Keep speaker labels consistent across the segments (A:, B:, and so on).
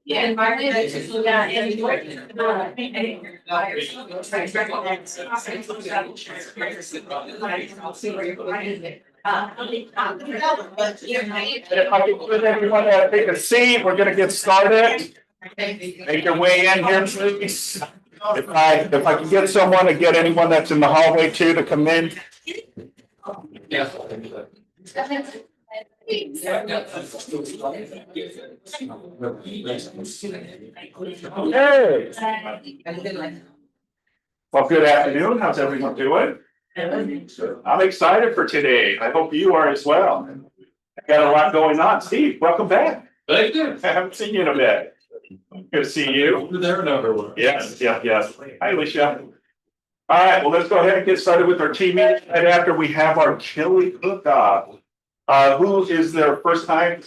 A: Yeah. If I could put everyone to take a seat, we're gonna get started. Make your way in here, please. If I can get someone to get anyone that's in the hallway too to come in. Yeah. Hey. Well, good afternoon. How's everyone doing? I'm excited for today. I hope you are as well. I got a lot going on. Steve, welcome back. Thank you. I haven't seen you in a bit. Good to see you. Over there and everywhere. Yes. Hi, Alicia. All right, well, let's go ahead and get started with our team meeting. Right after we have our chili cook-off. Who is their first time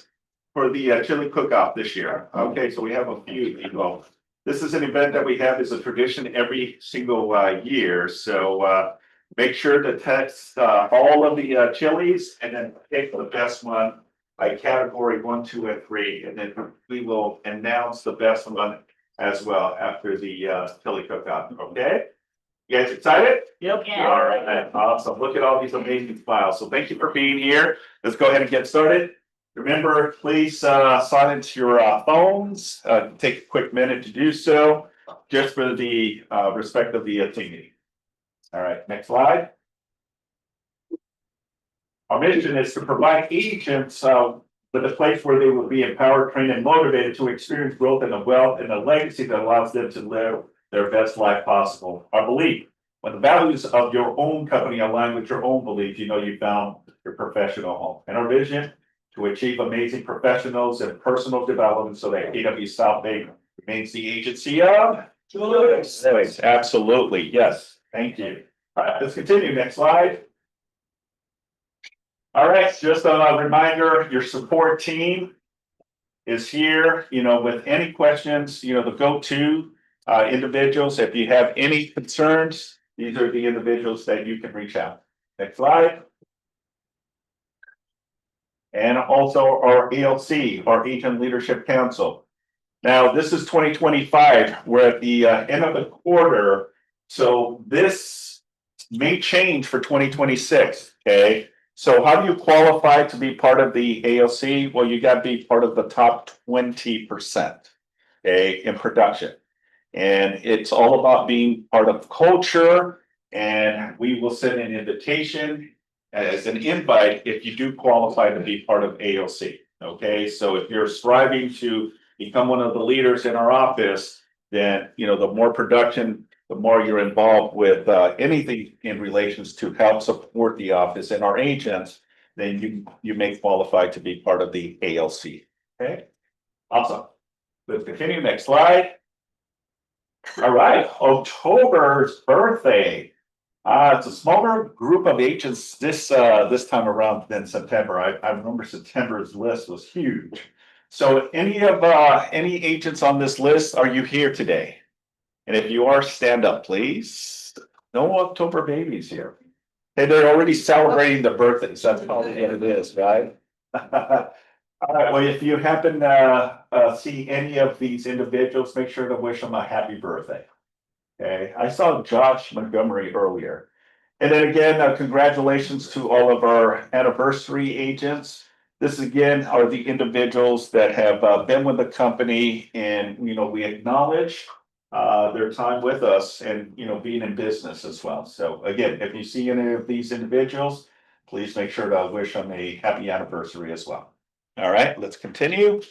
A: for the chili cook-off this year? Okay, so we have a few people. This is an event that we have as a tradition every single year. So make sure to test all of the chilies and then pick the best one by category 1, 2, and 3. And then we will announce the best one as well after the chili cook-off. Okay? You guys excited? Yep. Yeah. All right, awesome. Look at all these amazing files. So thank you for being here. Let's go ahead and get started. Remember, please silence your phones. Take a quick minute to do so, just for the respect of the team meeting. All right, next slide. Our mission is to provide agents with a place where they will be empowered, trained, and motivated to experience growth and a wealth and a legacy that allows them to live their best life possible. Our belief, when the values of your own company align with your own belief, you know you found your professional home. And our vision, to achieve amazing professionals and personal development so that AW South Bay remains the agency of choice. Absolutely, yes, thank you. All right, let's continue, next slide. All right, just a reminder, your support team is here, with any questions, the go-to individuals. If you have any concerns, these are the individuals that you can reach out. Next slide. And also our ALC, our Agent Leadership Council. Now, this is 2025. We're at the end of the quarter. So this may change for 2026. Okay. So how do you qualify to be part of the ALC? Well, you got to be part of the top 20%, okay, in production. And it's all about being part of culture. And we will send an invitation as an invite if you do qualify to be part of ALC. Okay, so if you're striving to become one of the leaders in our office, then the more production, the more you're involved with anything in relations to help support the office and our agents, then you may qualify to be part of the ALC. Okay, awesome. Let's continue. Next slide. All right, October's birthday. It's a smaller group of agents this time around than September. I remember September's list was huge. So any agents on this list, are you here today? And if you are, stand up, please. No October babies here. Hey, they're already celebrating the birthdays. That's probably what it is, right? All right, well, if you happen to see any of these individuals, make sure to wish them a happy birthday. Okay, I saw Josh Montgomery earlier. And then again, congratulations to all of our anniversary agents. This again are the individuals that have been with the company, and we acknowledge their time with us and being in business as well. So again, if you see any of these individuals, please make sure to wish them a happy anniversary as well. All right, let's continue.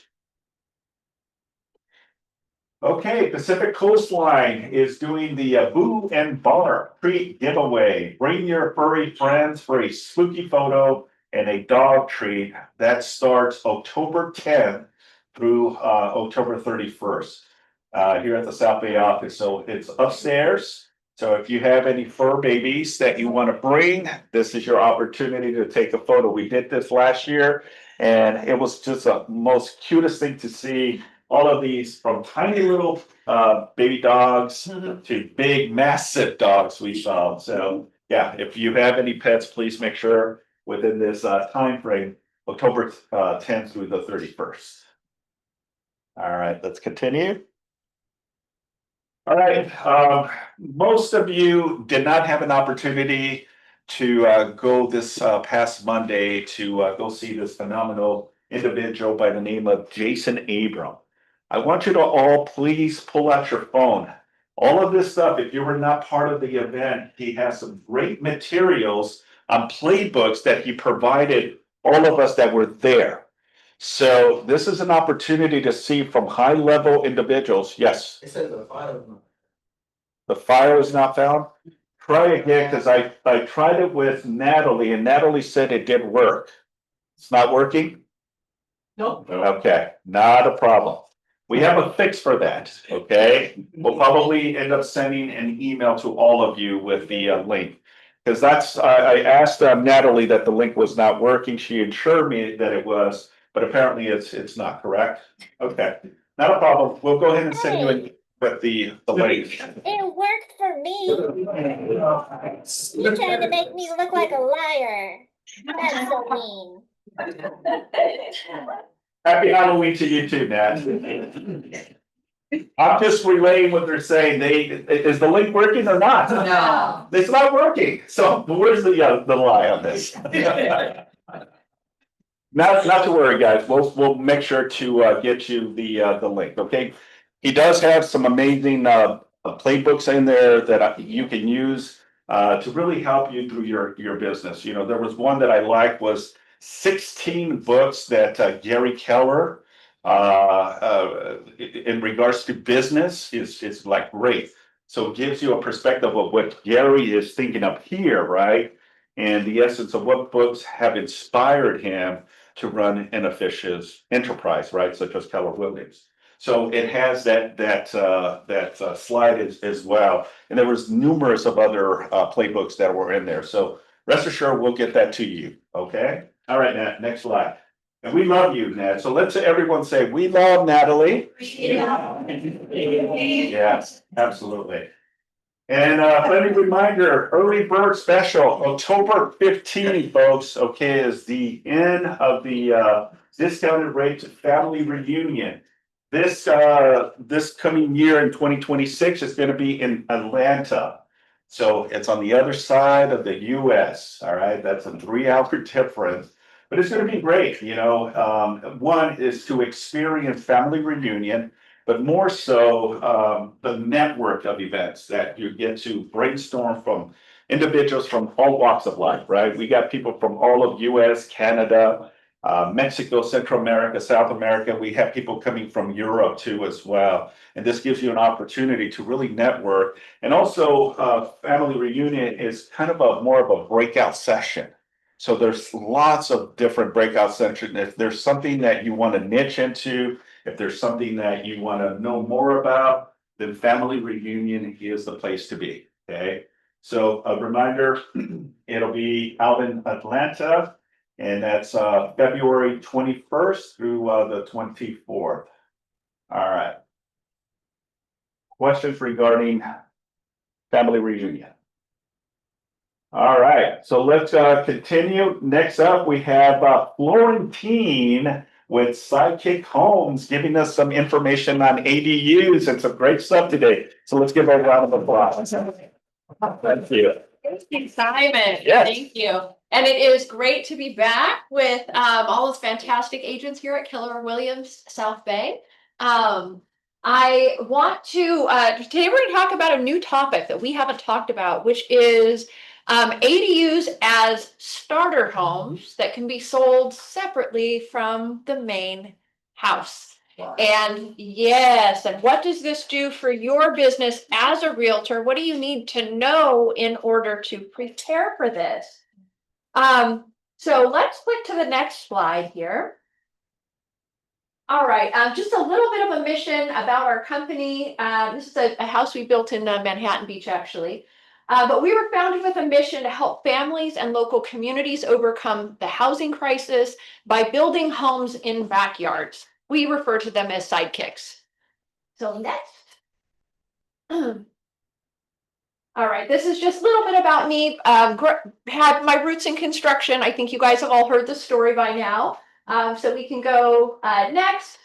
A: Okay, Pacific Coastline is doing the Boo and Bar treat giveaway. Bring your furry friends for a spooky photo and a dog treat. That starts October 10th through October 31st here at the South Bay office. So it's upstairs. So if you have any fur babies that you want to bring, this is your opportunity to take a photo. We did this last year and it was just the most cutest thing to see. All of these from tiny little baby dogs to big massive dogs we saw. So yeah, if you have any pets, please make sure within this time frame, October 10th through the 31st. All right, let's continue. All right, most of you did not have an opportunity to go this past Monday to go see this phenomenal individual by the name of Jason Abram. I want you to all please pull out your phone. All of this stuff, if you were not part of the event, he has some great materials on playbooks that he provided all of us that were there. So this is an opportunity to see from high level individuals. Yes.
B: It says the file.
A: The file is not found. Try again, because I tried it with Natalie and Natalie said it did work. It's not working?
B: No.
A: Okay, not a problem. We have a fix for that, okay? We'll probably end up sending an email to all of you with the link. Because I asked Natalie that the link was not working. She assured me that it was, but apparently it's not correct. Okay, not a problem. We'll go ahead and send you an with the link.
C: It worked for me. You're trying to make me look like a liar. That's so mean.
A: Happy Halloween to you too, Nat. I'm just relaying what they're saying. Is the link working or not?
B: No.
A: It's not working. So where's the lie on this? Not to worry, guys. We'll make sure to get you the link, okay? He does have some amazing playbooks in there that you can use to really help you through your business. You know, there was one that I liked was 16 books that Gary Keller in regards to business is like great. So it gives you a perspective of what Gary is thinking up here, right? And the essence of what books have inspired him to run an efficient enterprise, right? Such as Keller Williams. So it has that slide as well. And there was numerous of other playbooks that were in there. So rest assured, we'll get that to you. Okay. All right, Nat, next slide. And we love you, Nat. So let's everyone say, we love Natalie. Yes, absolutely. And friendly reminder, early bird special, October 15th, folks, okay, is the end of the discounted rate family reunion. This coming year in 2026 is going to be in Atlanta. So it's on the other side of the US. All right, that's a 3-hour difference. But it's going to be great, you know. One is to experience family reunion, but more so the network of events that you get to brainstorm from individuals from all walks of life, right? We got people from all of US, Canada, Mexico, Central America, South America. We have people coming from Europe too as well. And this gives you an opportunity to really network. And also family reunion is kind of more of a breakout session. So there's lots of different breakout sessions. If there's something that you want to niche into, if there's something that you want to know more about, then family reunion is the place to be. Okay. So a reminder, it'll be out in Atlanta, and that's February 21st through the 24th. All right. Questions regarding family reunion? All right, so let's continue. Next up, we have Florentine with Sidekick Homes giving us some information on ADUs and some great stuff today. So let's give a round of applause. Thank you.
D: Thank you, Simon.
A: Yes.
D: Thank you. And it is great to be back with all those fantastic agents here at Keller Williams South Bay. I want to today we're going to talk about a new topic that we haven't talked about, which is ADUs as starter homes that can be sold separately from the main house.
B: Wow.
D: And yes, and what does this do for your business as a realtor? What do you need to know in order to prepare for this? So let's click to the next slide here. All right, just a little bit of a mission about our company. This is a house we built in Manhattan Beach, actually. But we were founded with a mission to help families and local communities overcome the housing crisis by building homes in backyards. We refer to them as sidekicks. So next. All right, this is just a little bit about me. Had my roots in construction. I think you guys have all heard the story by now. So we can go next.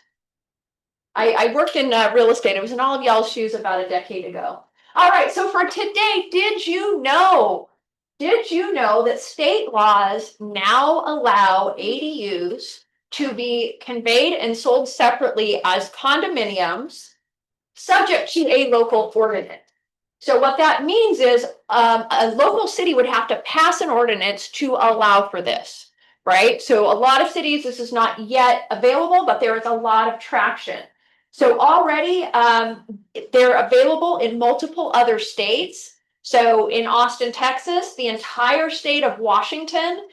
D: I worked in real estate. I was in all of y'all's shoes about a decade ago. All right, so for today, did you know that state laws now allow ADUs to be conveyed and sold separately as condominiums, subject to a local ordinance? So what that means is a local city would have to pass an ordinance to allow for this, right? So a lot of cities, this is not yet available, but there is a lot of traction. So already they're available in multiple other states. So in Austin, Texas, the entire state of Washington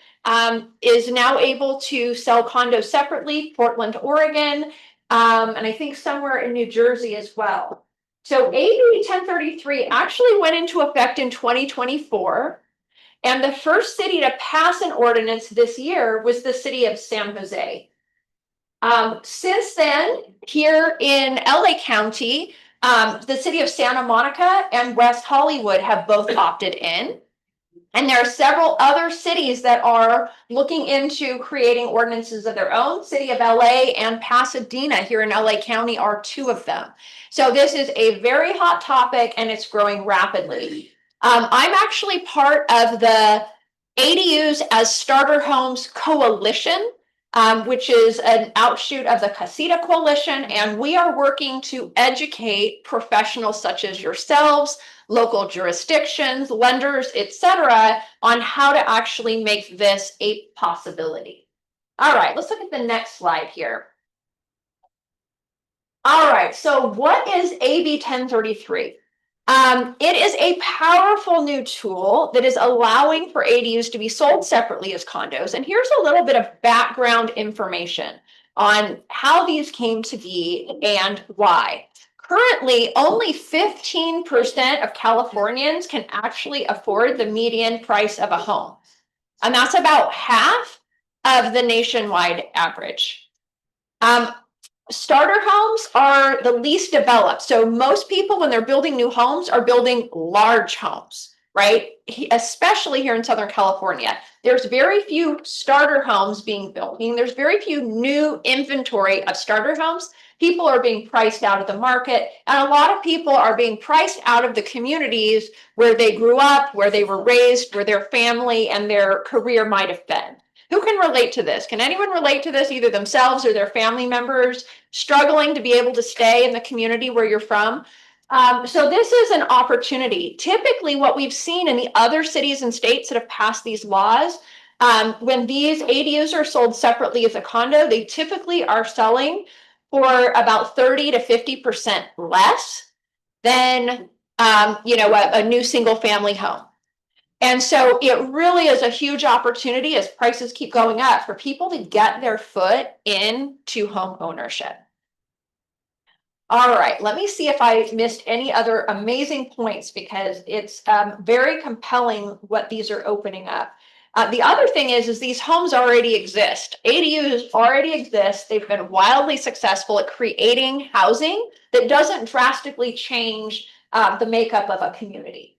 D: is now able to sell condos separately, Portland, Oregon, and I think somewhere in New Jersey as well. So AB 1033 actually went into effect in 2024. And the first city to pass an ordinance this year was the city of San Jose. Since then, here in LA County, the city of Santa Monica and West Hollywood have both opted in. And there are several other cities that are looking into creating ordinances of their own. City of LA and Pasadena here in LA County are two of them. So this is a very hot topic and it's growing rapidly. I'm actually part of the ADUs as Starter Homes Coalition, which is an outshoot of the Casita Coalition. And we are working to educate professionals such as yourselves, local jurisdictions, lenders, etc., on how to actually make this a possibility. All right, let's look at the next slide here. All right, so what is AB 1033? It is a powerful new tool that is allowing for ADUs to be sold separately as condos. And here's a little bit of background information on how these came to be and why. Currently, only 15% of Californians can actually afford the median price of a home. And that's about half of the nationwide average. Starter homes are the least developed. So most people, when they're building new homes, are building large homes, right? Especially here in Southern California. There's very few starter homes being built. I mean, there's very few new inventory of starter homes. People are being priced out of the market, and a lot of people are being priced out of the communities where they grew up, where they were raised, where their family and their career might have been. Who can relate to this? Can anyone relate to this, either themselves or their family members, struggling to be able to stay in the community where you're from? So this is an opportunity. Typically, what we've seen in the other cities and states that have passed these laws, when these ADUs are sold separately as a condo, they typically are selling for about 30 to 50% less than a new single family home. And so it really is a huge opportunity as prices keep going up for people to get their foot into home ownership. All right, let me see if I missed any other amazing points, because it's very compelling what these are opening up. The other thing is these homes already exist. ADUs already exist. They've been wildly successful at creating housing that doesn't drastically change the makeup of a community.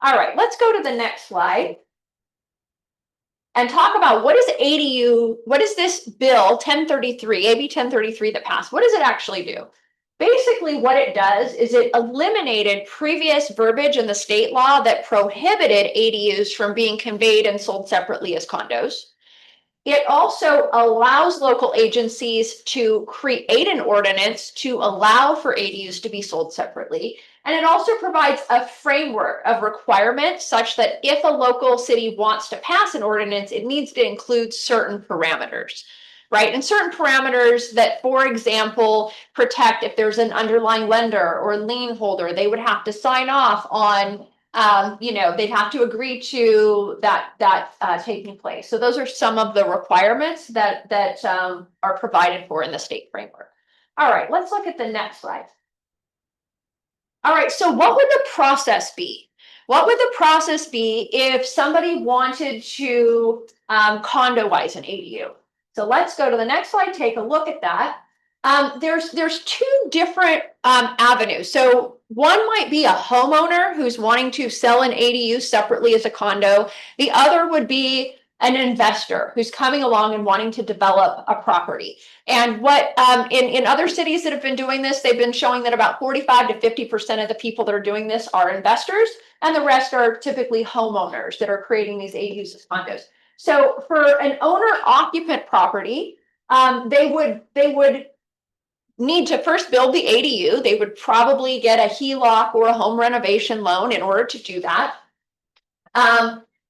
D: All right, let's go to the next slide and talk about what is ADU, what is this bill 1033, AB 1033 that passed? What does it actually do? Basically, what it does is it eliminated previous verbiage in the state law that prohibited ADUs from being conveyed and sold separately as condos. It also allows local agencies to create an ordinance to allow for ADUs to be sold separately. And it also provides a framework of requirements such that if a local city wants to pass an ordinance, it needs to include certain parameters, right? And certain parameters that, for example, protect if there's an underlying lender or lien holder, they would have to sign off on You know, they'd have to agree to that taking place. So those are some of the requirements that are provided for in the state framework. All right, let's look at the next slide. All right, so what would the process be? What would the process be if somebody wanted to condoize an ADU? So let's go to the next slide, take a look at that. There's two different avenues. So one might be a homeowner who's wanting to sell an ADU separately as a condo. The other would be an investor who's coming along and wanting to develop a property. And what in other cities that have been doing this, they've been showing that about 45 to 50% of the people that are doing this are investors, and the rest are typically homeowners that are creating these ADUs as condos. So for an owner occupant property, they would need to first build the ADU. They would probably get a HELOC or a home renovation loan in order to do that.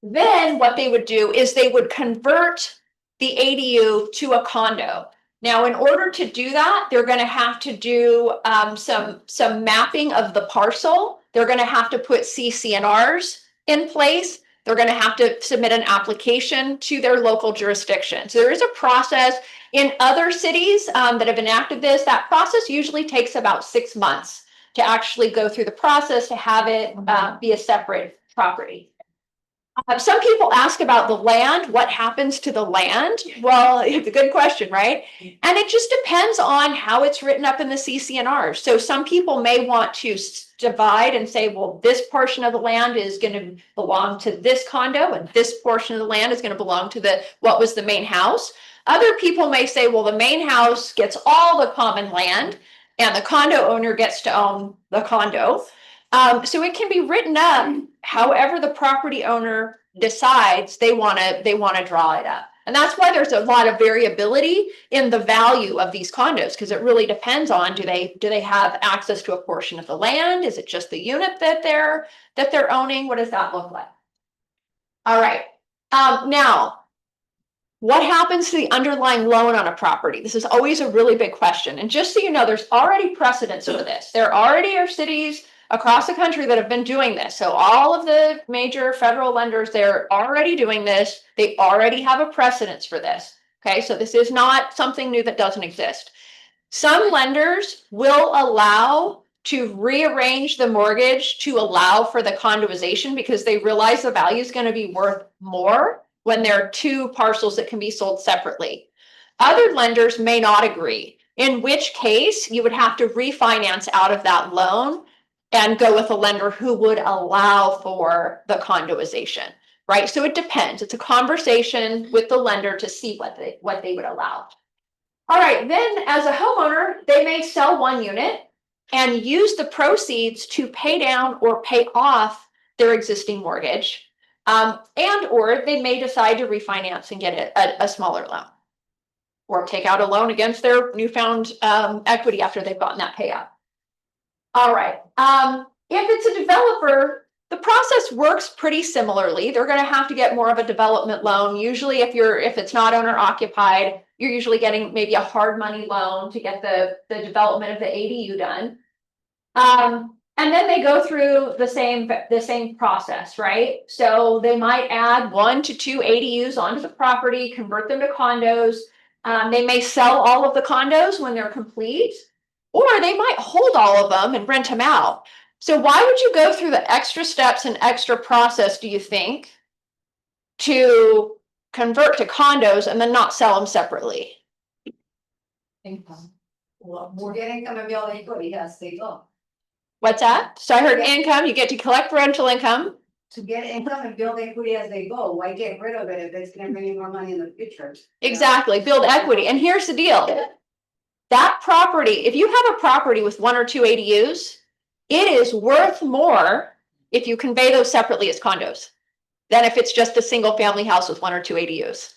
D: Then what they would do is they would convert the ADU to a condo. Now, in order to do that, they're going to have to do some mapping of the parcel. They're going to have to put CC&Rs in place. They're going to have to submit an application to their local jurisdiction. So there is a process. In other cities that have enacted this, that process usually takes about 6 months to actually go through the process to have it be a separate property. Some people ask about the land. What happens to the land? Well, it's a good question, right? And it just depends on how it's written up in the CC&R. So some people may want to divide and say, well, this portion of the land is going to belong to this condo, and this portion of the land is going to belong to what was the main house. Other people may say, well, the main house gets all the common land, and the condo owner gets to own the condo. So it can be written up however the property owner decides they want to draw it up. And that's why there's a lot of variability in the value of these condos, because it really depends on, do they have access to a portion of the land? Is it just the unit that they're owning? What does that look like? All right. Now, what happens to the underlying loan on a property? This is always a really big question. And just so you know, there's already precedents for this. There already are cities across the country that have been doing this. So all of the major federal lenders, they're already doing this. They already have a precedence for this. Okay, so this is not something new that doesn't exist. Some lenders will allow to rearrange the mortgage to allow for the condoization because they realize the value is going to be worth more when there are two parcels that can be sold separately. Other lenders may not agree, in which case you would have to refinance out of that loan and go with a lender who would allow for the condoization, right? So it depends. It's a conversation with the lender to see what they would allow. All right, then as a homeowner, they may sell one unit and use the proceeds to pay down or pay off their existing mortgage, and or they may decide to refinance and get a smaller loan, or take out a loan against their newfound equity after they've gotten that payout. All right. If it's a developer, the process works pretty similarly. They're going to have to get more of a development loan. Usually, if it's not owner occupied, you're usually getting maybe a hard money loan to get the development of the ADU done. And then they go through the same process, right? So they might add 1 to 2 ADUs onto the property, convert them to condos. They may sell all of the condos when they're complete, or they might hold all of them and rent them out. So why would you go through the extra steps and extra process, do you think, to convert to condos and then not sell them separately?
B: Income. Well, more get income and build equity, yes, they go.
D: What's that? So I heard income, you get to collect rental income.
B: To get income and build equity as they go, why get rid of it if it's gonna bring you more money in the future?
D: Exactly, build equity. And here's the deal. That property, if you have a property with 1 or 2 ADUs, it is worth more if you convey those separately as condos than if it's just a single family house with 1 or 2 ADUs.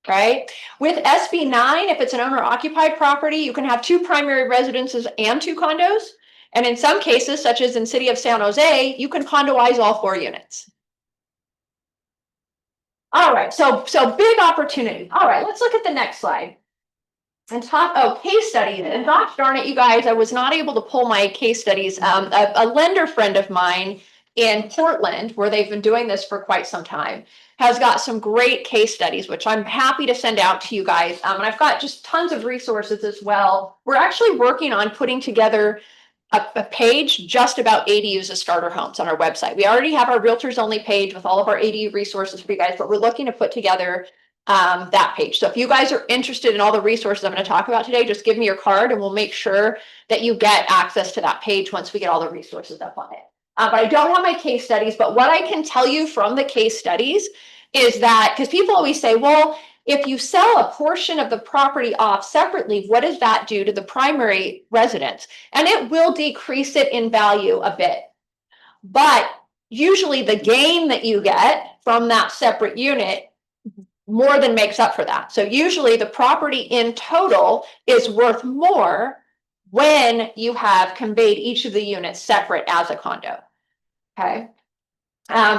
D: Right? With SB 9, if it's an owner occupied property, you can have 2 primary residences and 2 condos. And in some cases, such as in City of San Jose, you can condoize all 4 units. All right, so big opportunity. All right, let's look at the next slide. Case studies, and gosh darn it, you guys, I was not able to pull my case studies. A lender friend of mine in Portland, where they've been doing this for quite some time, has got some great case studies, which I'm happy to send out to you guys. And I've got just tons of resources as well. We're actually working on putting together a page just about ADUs as starter homes on our website. We already have our realtors only page with all of our ADU resources for you guys, but we're looking to put together that page. So if you guys are interested in all the resources I'm going to talk about today, just give me your card and we'll make sure that you get access to that page once we get all the resources up on it. But I don't have my case studies, but what I can tell you from the case studies is that, because people always say, well, if you sell a portion of the property off separately, what does that do to the primary residence? And it will decrease it in value a bit. But usually the gain that you get from that separate unit more than makes up for that. So usually the property in total is worth more when you have conveyed each of the units separate as a condo. Okay.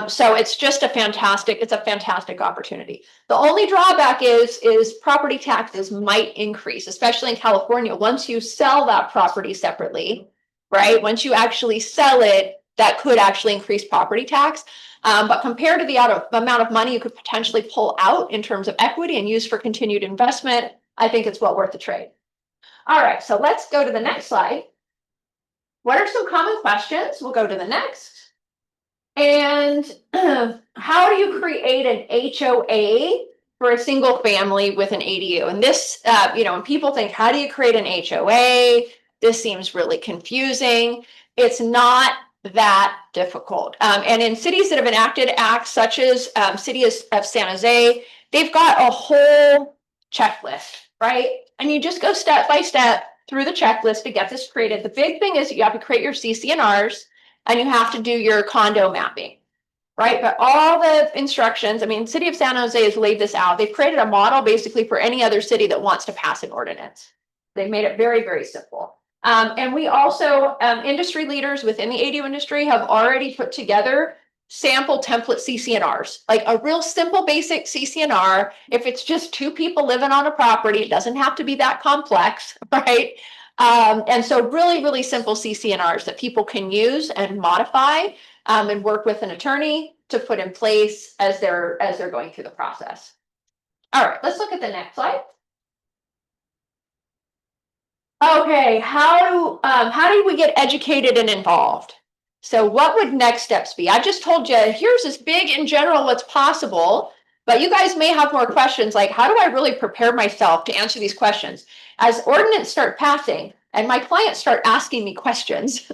D: So it's just a fantastic opportunity. The only drawback is property taxes might increase, especially in California. Once you sell that property separately, right? Once you actually sell it, that could actually increase property tax. But compared to the amount of money you could potentially pull out in terms of equity and use for continued investment, I think it's well worth the trade. All right, so let's go to the next slide. What are some common questions? We'll go to the next. And how do you create an HOA for a single family with an ADU? And this, when people think, how do you create an HOA? This seems really confusing. It's not that difficult. And in cities that have enacted acts such as City of San Jose, they've got a whole checklist, right? And you just go step by step through the checklist to get this created. The big thing is you have to create your CC&Rs and you have to do your condo mapping, right? But all the instructions, I mean, City of San Jose has laid this out. They've created a model basically for any other city that wants to pass an ordinance. They've made it very, very simple. And we also, industry leaders within the ADU industry have already put together sample template CC&Rs, like a real simple basic CC&R. If it's just two people living on a property, it doesn't have to be that complex, right? And so really, really simple CC&Rs that people can use and modify and work with an attorney to put in place as they're going through the process. All right, let's look at the next slide. Okay, how do we get educated and involved? So what would next steps be? I just told you, here's this big in general what's possible, but you guys may have more questions like, how do I really prepare myself to answer these questions? As ordinance start passing and my clients start asking me questions,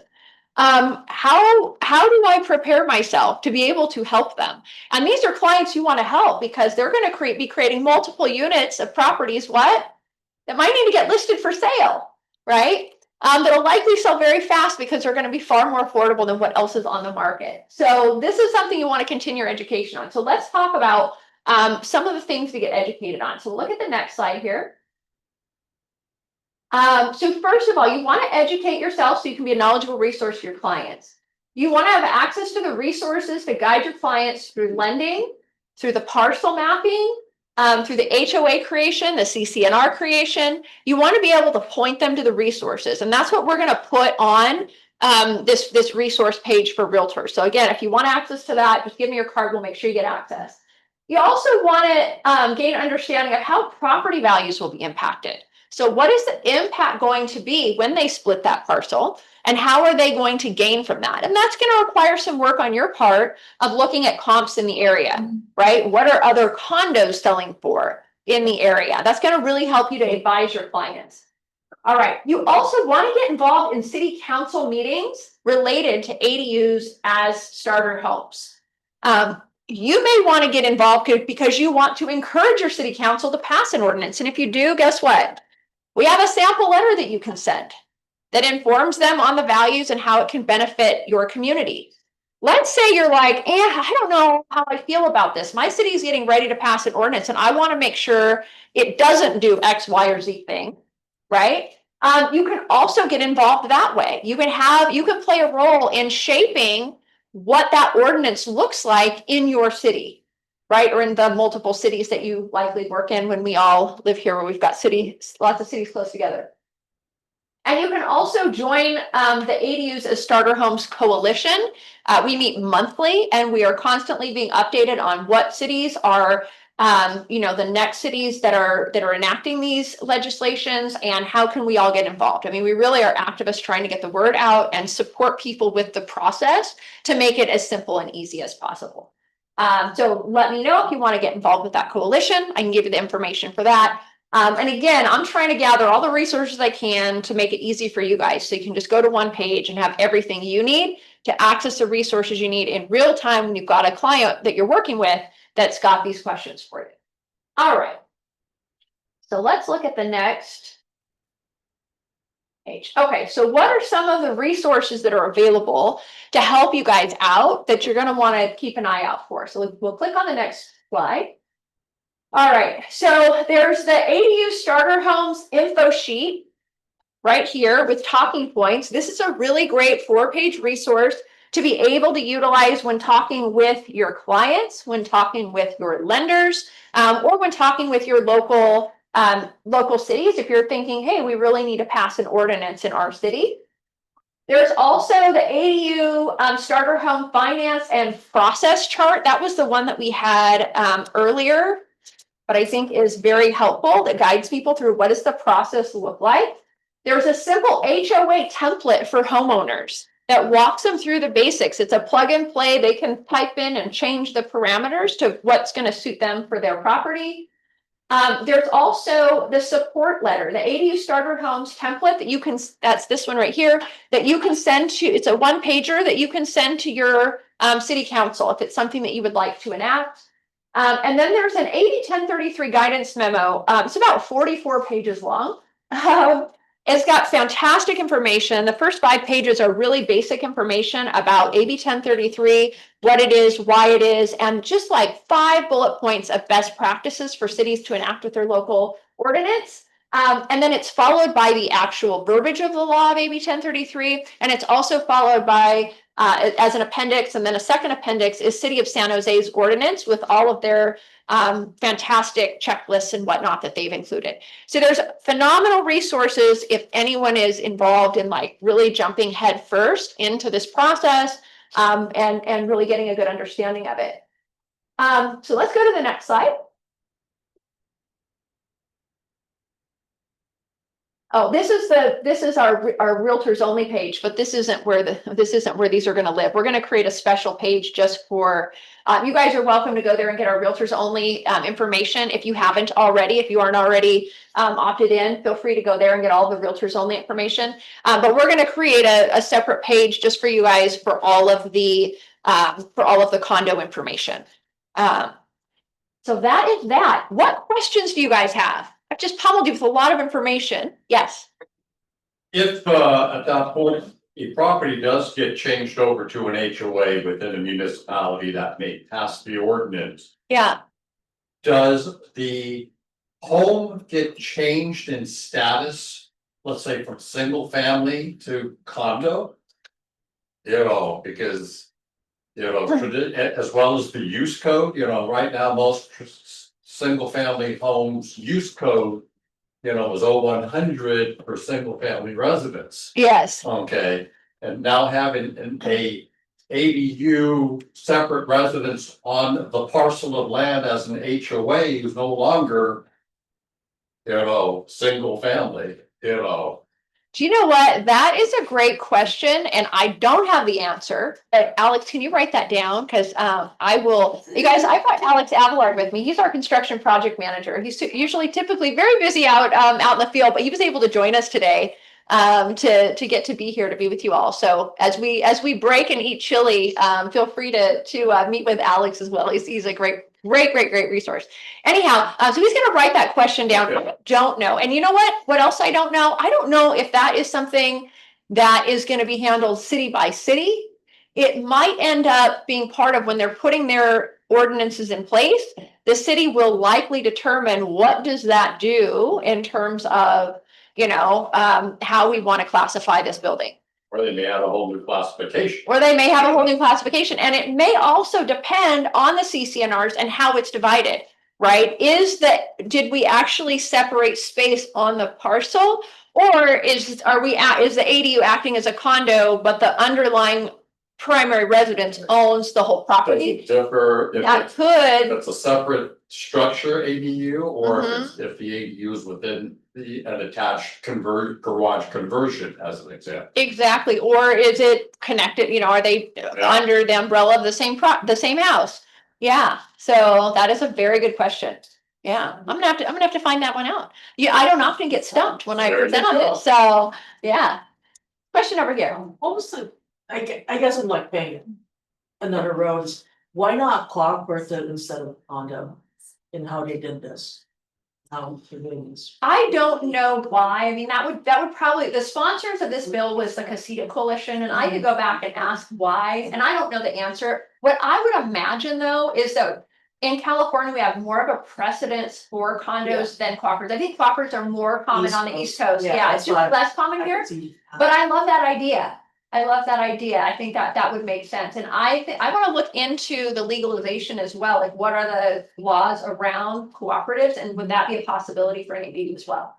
D: how do I prepare myself to be able to help them? And these are clients you want to help because they're going to be creating multiple units of properties, that might need to get listed for sale, right? That'll likely sell very fast because they're going to be far more affordable than what else is on the market. So this is something you want to continue your education on. So let's talk about some of the things to get educated on. So look at the next slide here. So first of all, you want to educate yourself so you can be a knowledgeable resource for your clients. You want to have access to the resources to guide your clients through lending, through the parcel mapping, through the HOA creation, the CC&R creation. You want to be able to point them to the resources. And that's what we're going to put on this resource page for realtors. So again, if you want access to that, just give me your card. We'll make sure you get access. You also want to gain understanding of how property values will be impacted. So what is the impact going to be when they split that parcel? And how are they going to gain from that? And that's going to require some work on your part of looking at comps in the area, right? What are other condos selling for in the area? That's going to really help you to advise your clients. All right. You also want to get involved in city council meetings related to ADUs as starter homes. You may want to get involved because you want to encourage your city council to pass an ordinance. And if you do, guess what? We have a sample letter that you can send that informs them on the values and how it can benefit your community. Let's say you're like, I don't know how I feel about this. My city is getting ready to pass an ordinance and I want to make sure it doesn't do X, Y, or Z thing, right? You can also get involved that way. You can play a role in shaping what that ordinance looks like in your city, right? Or in the multiple cities that you likely work in when we all live here, where we've got lots of cities close together. And you can also join the ADUs as Starter Homes Coalition. We meet monthly and we are constantly being updated on what cities are, the next cities that are enacting these legislations and how can we all get involved. I mean, we really are activists trying to get the word out and support people with the process to make it as simple and easy as possible. So let me know if you want to get involved with that coalition. I can give you the information for that. And again, I'm trying to gather all the resources I can to make it easy for you guys. So you can just go to one page and have everything you need to access the resources you need in real time when you've got a client that you're working with that's got these questions for you. All right. So let's look at the next page. Okay, so what are some of the resources that are available to help you guys out that you're going to want to keep an eye out for? So we'll click on the next slide. All right, so there's the ADU Starter Homes info sheet right here with talking points. This is a really great 4-page resource to be able to utilize when talking with your clients, when talking with your lenders, or when talking with your local cities. If you're thinking, hey, we really need to pass an ordinance in our city. There's also the ADU Starter Home Finance and Process Chart. That was the one that we had earlier, but I think is very helpful, that guides people through what does the process look like. There's a simple HOA template for homeowners that walks them through the basics. It's a plug and play. They can type in and change the parameters to what's going to suit them for their property. There's also the support letter, the ADU Starter Homes template that you can, that's this one right here, that you can send to, it's a 1-pager that you can send to your city council if it's something that you would like to enact. And then there's an AB 1033 guidance memo. It's about 44 pages long. It's got fantastic information. The first 5 pages are really basic information about AB 1033, what it is, why it is, and just like 5 bullet points of best practices for cities to enact with their local ordinance. And then it's followed by the actual verbiage of the law of AB 1033. And it's also followed by, as an appendix, and then a second appendix is City of San Jose's ordinance with all of their fantastic checklists and whatnot that they've included. So there's phenomenal resources if anyone is involved in like really jumping head first into this process and really getting a good understanding of it. So let's go to the next slide. Oh, this is our realtors only page, but this isn't where these are going to live. We're going to create a special page just for you guys are welcome to go there and get our realtors only information if you haven't already. If you aren't already opted in, feel free to go there and get all the realtors only information. But we're going to create a separate page just for you guys for all of the condo information. So that is that. What questions do you guys have? I've just pummeled you with a lot of information. Yes.
E: If at that point, a property does get changed over to an HOA within a municipality that may pass the ordinance,
D: Yeah.
E: does the home get changed in status, let's say from single family to condo? Because, as well as the use code, right now, most single family homes use code, is 0100 for single family residents.
D: Yes.
E: Okay, and now having a ADU separate residence on the parcel of land as an HOA is no longer, single family,
D: Do you know what? That is a great question, and I don't have the answer. But Alex, can you write that down? Because I will. You guys, I've got Alex Avillard with me. He's our construction project manager. He's usually typically very busy out in the field, but he was able to join us today to get to be here to be with you all. So as we break and eat chili, feel free to meet with Alex as well. He's a great resource. Anyhow, so he's going to write that question down.
E: Okay.
D: I don't know. And you know what else I don't know? I don't know if that is something that is going to be handled city by city. It might end up being part of when they're putting their ordinances in place. The city will likely determine what does that do in terms of, how we want to classify this building.
E: Or they may have a whole new classification.
D: Or they may have a whole new classification, and it may also depend on the CCNRs and how it's divided, right? Did we actually separate space on the parcel? Or is the ADU acting as a condo, but the underlying primary residence owns the whole
E: Does
D: property?
E: it differ if
D: That could,
E: it's a separate structure ADU, or
D: Mm-hmm.
E: if the ADU is within an attached garage conversion, as an example?
D: exactly, or is it connected, are they under the umbrella of the same house? Yeah, so that is a very good question. Yeah, I'm gonna have to find that one out. Yeah, I don't often get stumped when I
E: There you
D: present on
E: go.
D: it, so, yeah. Question over here.
F: What was the, I guess I'm like paying another road, is why not Clockworth it instead of condo? In how they did this? How convenience.
D: I don't know why. I mean, that would probably, the sponsors of this bill was the Casita Coalition, and I could go back and ask why, and I don't know the answer. What I would imagine though is that in California, we have more of a precedence for condos than cooperative. I think cooperatives are more common on the East Coast. Yeah, it's
F: that's
D: just
F: what
D: less common
F: I
D: here.
F: could see.
D: But I love that idea. I love that idea. I think that would make sense. And I want to look into the legalization as well. Like, what are the laws around cooperatives, and would that be a possibility for an ADU as well?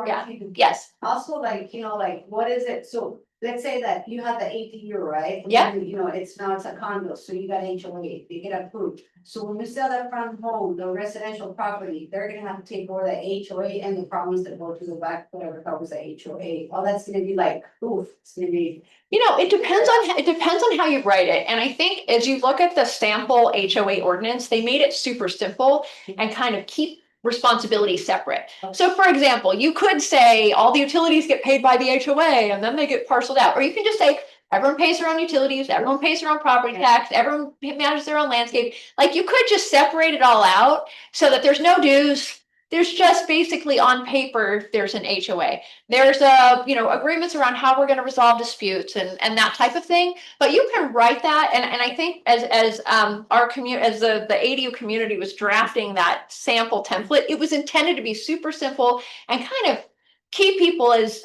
D: Yeah. Yes.
B: Also, like, like, what is it, so, let's say that you have the ADU, right?
D: Yeah.
B: It's a condo, so you got HOA, they get approved. So when you sell that front home, the residential property, they're gonna have to take over the HOA and the problems that go to the back, whatever covers the HOA. All that's gonna be like, oof, it's gonna be.
D: It depends on how you write it. And I think as you look at the sample HOA ordinance, they made it super simple and kind of keep responsibility separate. So for example, you could say all the utilities get paid by the HOA and then they get parceled out, or you can just say everyone pays their own utilities, everyone pays their own property tax, everyone manages their own landscape. Like, you could just separate it all out so that there's no dues. There's just basically on paper, there's an HOA. There's agreements around how we're going to resolve disputes and that type of thing. But you can write that, and I think as our community, as the ADU community was drafting that sample template, it was intended to be super simple and kind of keep people as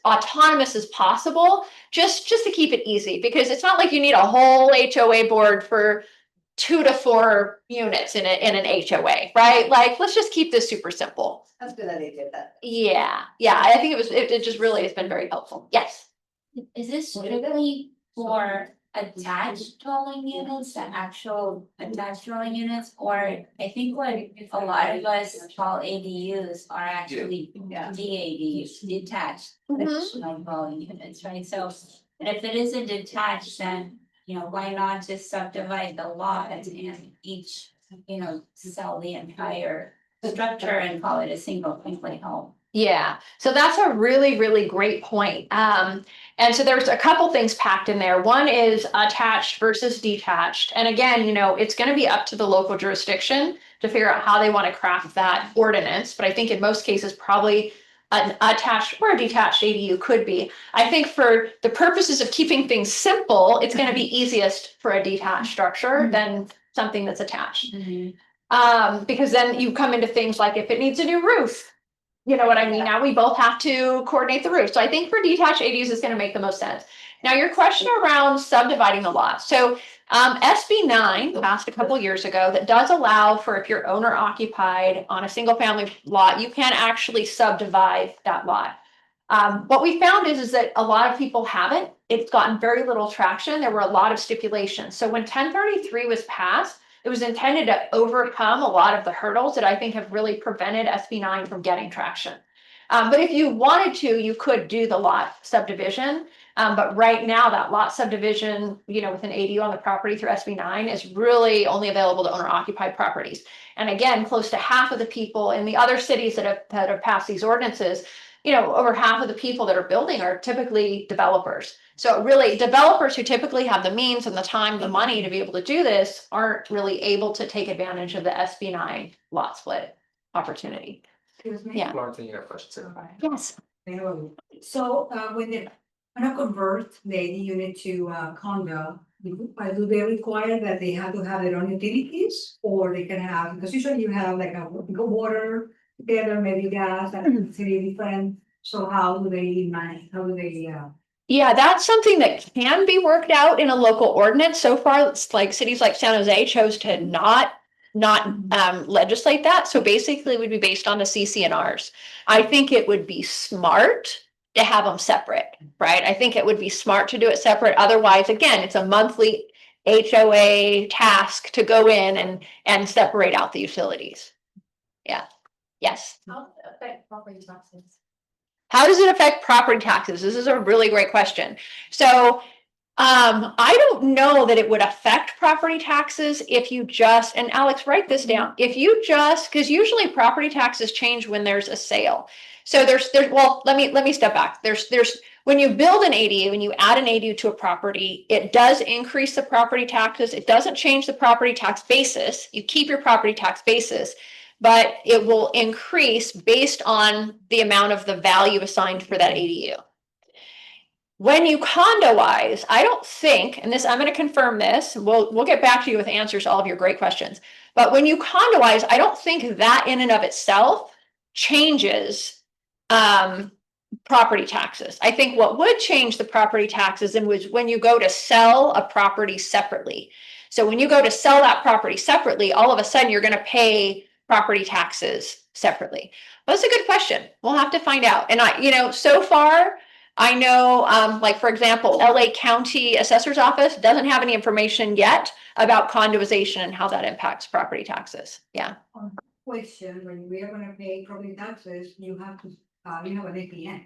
D: autonomous as possible, just to keep it easy, because it's not like you need a whole HOA board for 2 to 4 units in an HOA, right? Like, let's just keep this super simple.
B: That's good that they did that.
D: Yeah, I think it just really has been very helpful. Yes.
G: Is this strictly for attached dwelling units, the actual attached dwelling units? Or I think what a lot of us call ADUs are actually DADUs, detached dwelling units, right? So, and if it is a detached, then, why not just subdivide the lot and each, sell the entire structure and call it a single family home?
D: Yeah, so that's a really, really great point. And so there's a couple things packed in there. One is attached versus detached. And again, it's going to be up to the local jurisdiction to figure out how they want to craft that ordinance. But I think in most cases, probably an attached or a detached ADU could be. I think for the purposes of keeping things simple, it's going to be easiest for a detached structure than something that's attached. Because then you come into things like if it needs a new roof. You know what I mean? Now we both have to coordinate the roof. So I think for detached ADUs, it's going to make the most sense. Now, your question around subdividing the lot. So SB 9 passed a couple years ago that does allow for, if you're owner occupied on a single family lot, you can actually subdivide that lot. What we found is that a lot of people haven't. It's gotten very little traction. There were a lot of stipulations. So when 1033 was passed, it was intended to overcome a lot of the hurdles that I think have really prevented SB 9 from getting traction. But if you wanted to, you could do the lot subdivision. But right now, that lot subdivision, with an ADU on the property through SB 9 is really only available to owner occupied properties. And again, close to half of the people in the other cities that have passed these ordinances, over half of the people that are building are typically developers. So really, developers who typically have the means and the time, the money to be able to do this aren't really able to take advantage of the SB 9 lot split opportunity.
B: Excuse me?
D: Yeah.
H: Lauren, you have a question?
D: Yes.
I: So when they wanna convert the AD unit to condo, do they require that they have to have their own utilities? Or they can have, because usually you have like a water together, maybe gas, and it's really different. So how do they manage, how do they
D: Yeah, that's something that can be worked out in a local ordinance. So far, it's like cities like San Jose chose to not legislate that. So basically it would be based on the CCNRs. I think it would be smart to have them separate, right? I think it would be smart to do it separate. Otherwise, again, it's a monthly HOA task to go in and separate out the utilities. Yeah, yes.
G: How does it affect property taxes?
D: How does it affect property taxes? This is a really great question. So I don't know that it would affect property taxes if you just, and Alex, write this down. If you just, because usually property taxes change when there's a sale. So well, let me step back. When you build an ADU and you add an ADU to a property, it does increase the property taxes. It doesn't change the property tax basis. You keep your property tax basis, but it will increase based on the amount of the value assigned for that ADU. When you condoize, I don't think, and this, I'm going to confirm this, we'll get back to you with answers to all of your great questions. But when you condoize, I don't think that in and of itself changes property taxes. I think what would change the property taxes and was when you go to sell a property separately. So when you go to sell that property separately, all of a sudden you're going to pay property taxes separately. But that's a good question. We'll have to find out. And so far, I know, like, for example, LA County Assessor's Office doesn't have any information yet about condoization and how that impacts property taxes. Yeah.
I: Question, when we are gonna pay property taxes, you have to, you have an APN.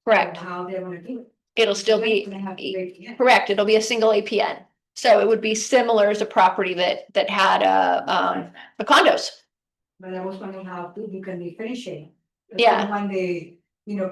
D: Correct.
I: How they're gonna do it.
D: It'll still
I: You're
D: be,
I: gonna have to pay APN.
D: correct. It'll be a single APN. So it would be similar as a property that had a condos.
I: But I was wondering how you can differentiate.
D: Yeah.
I: When the,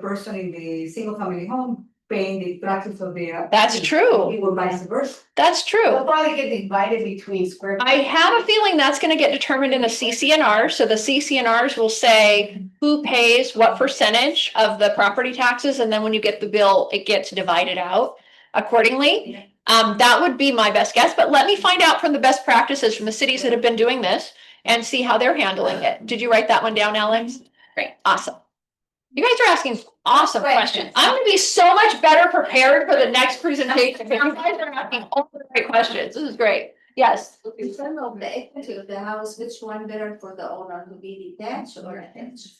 I: person in the single family home paying the taxes of their.
D: That's true.
I: People vice versa.
D: That's true.
B: They'll probably get divided between square.
D: I have a feeling that's gonna get determined in the CCNR, so the CCNRs will say who pays what percentage of the property taxes, and then when you get the bill, it gets divided out accordingly. That would be my best guess, but let me find out from the best practices from the cities that have been doing this and see how they're handling it. Did you write that one down, Alex? Great, awesome. You guys are asking awesome questions. I'm gonna be so much better prepared for the next presentation. You guys are asking all the great questions. This is great. Yes.
B: In terms of the equity of the house, which one better for the owner to be detached or attached?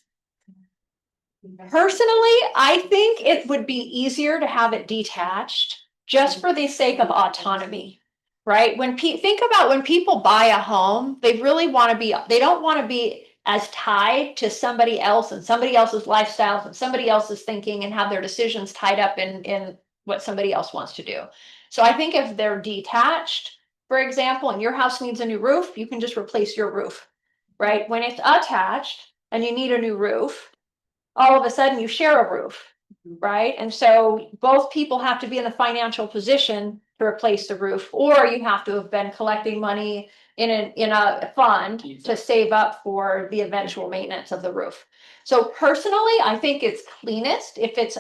D: Personally, I think it would be easier to have it detached just for the sake of autonomy, right? Think about when people buy a home, they really want to be, they don't want to be as tied to somebody else and somebody else's lifestyles and somebody else's thinking and have their decisions tied up in what somebody else wants to do. So I think if they're detached, for example, and your house needs a new roof, you can just replace your roof, right? When it's attached and you need a new roof, all of a sudden you share a roof, right? And so both people have to be in a financial position to replace the roof, or you have to have been collecting money in a fund to save up for the eventual maintenance of the roof. So personally, I think it's cleanest if it's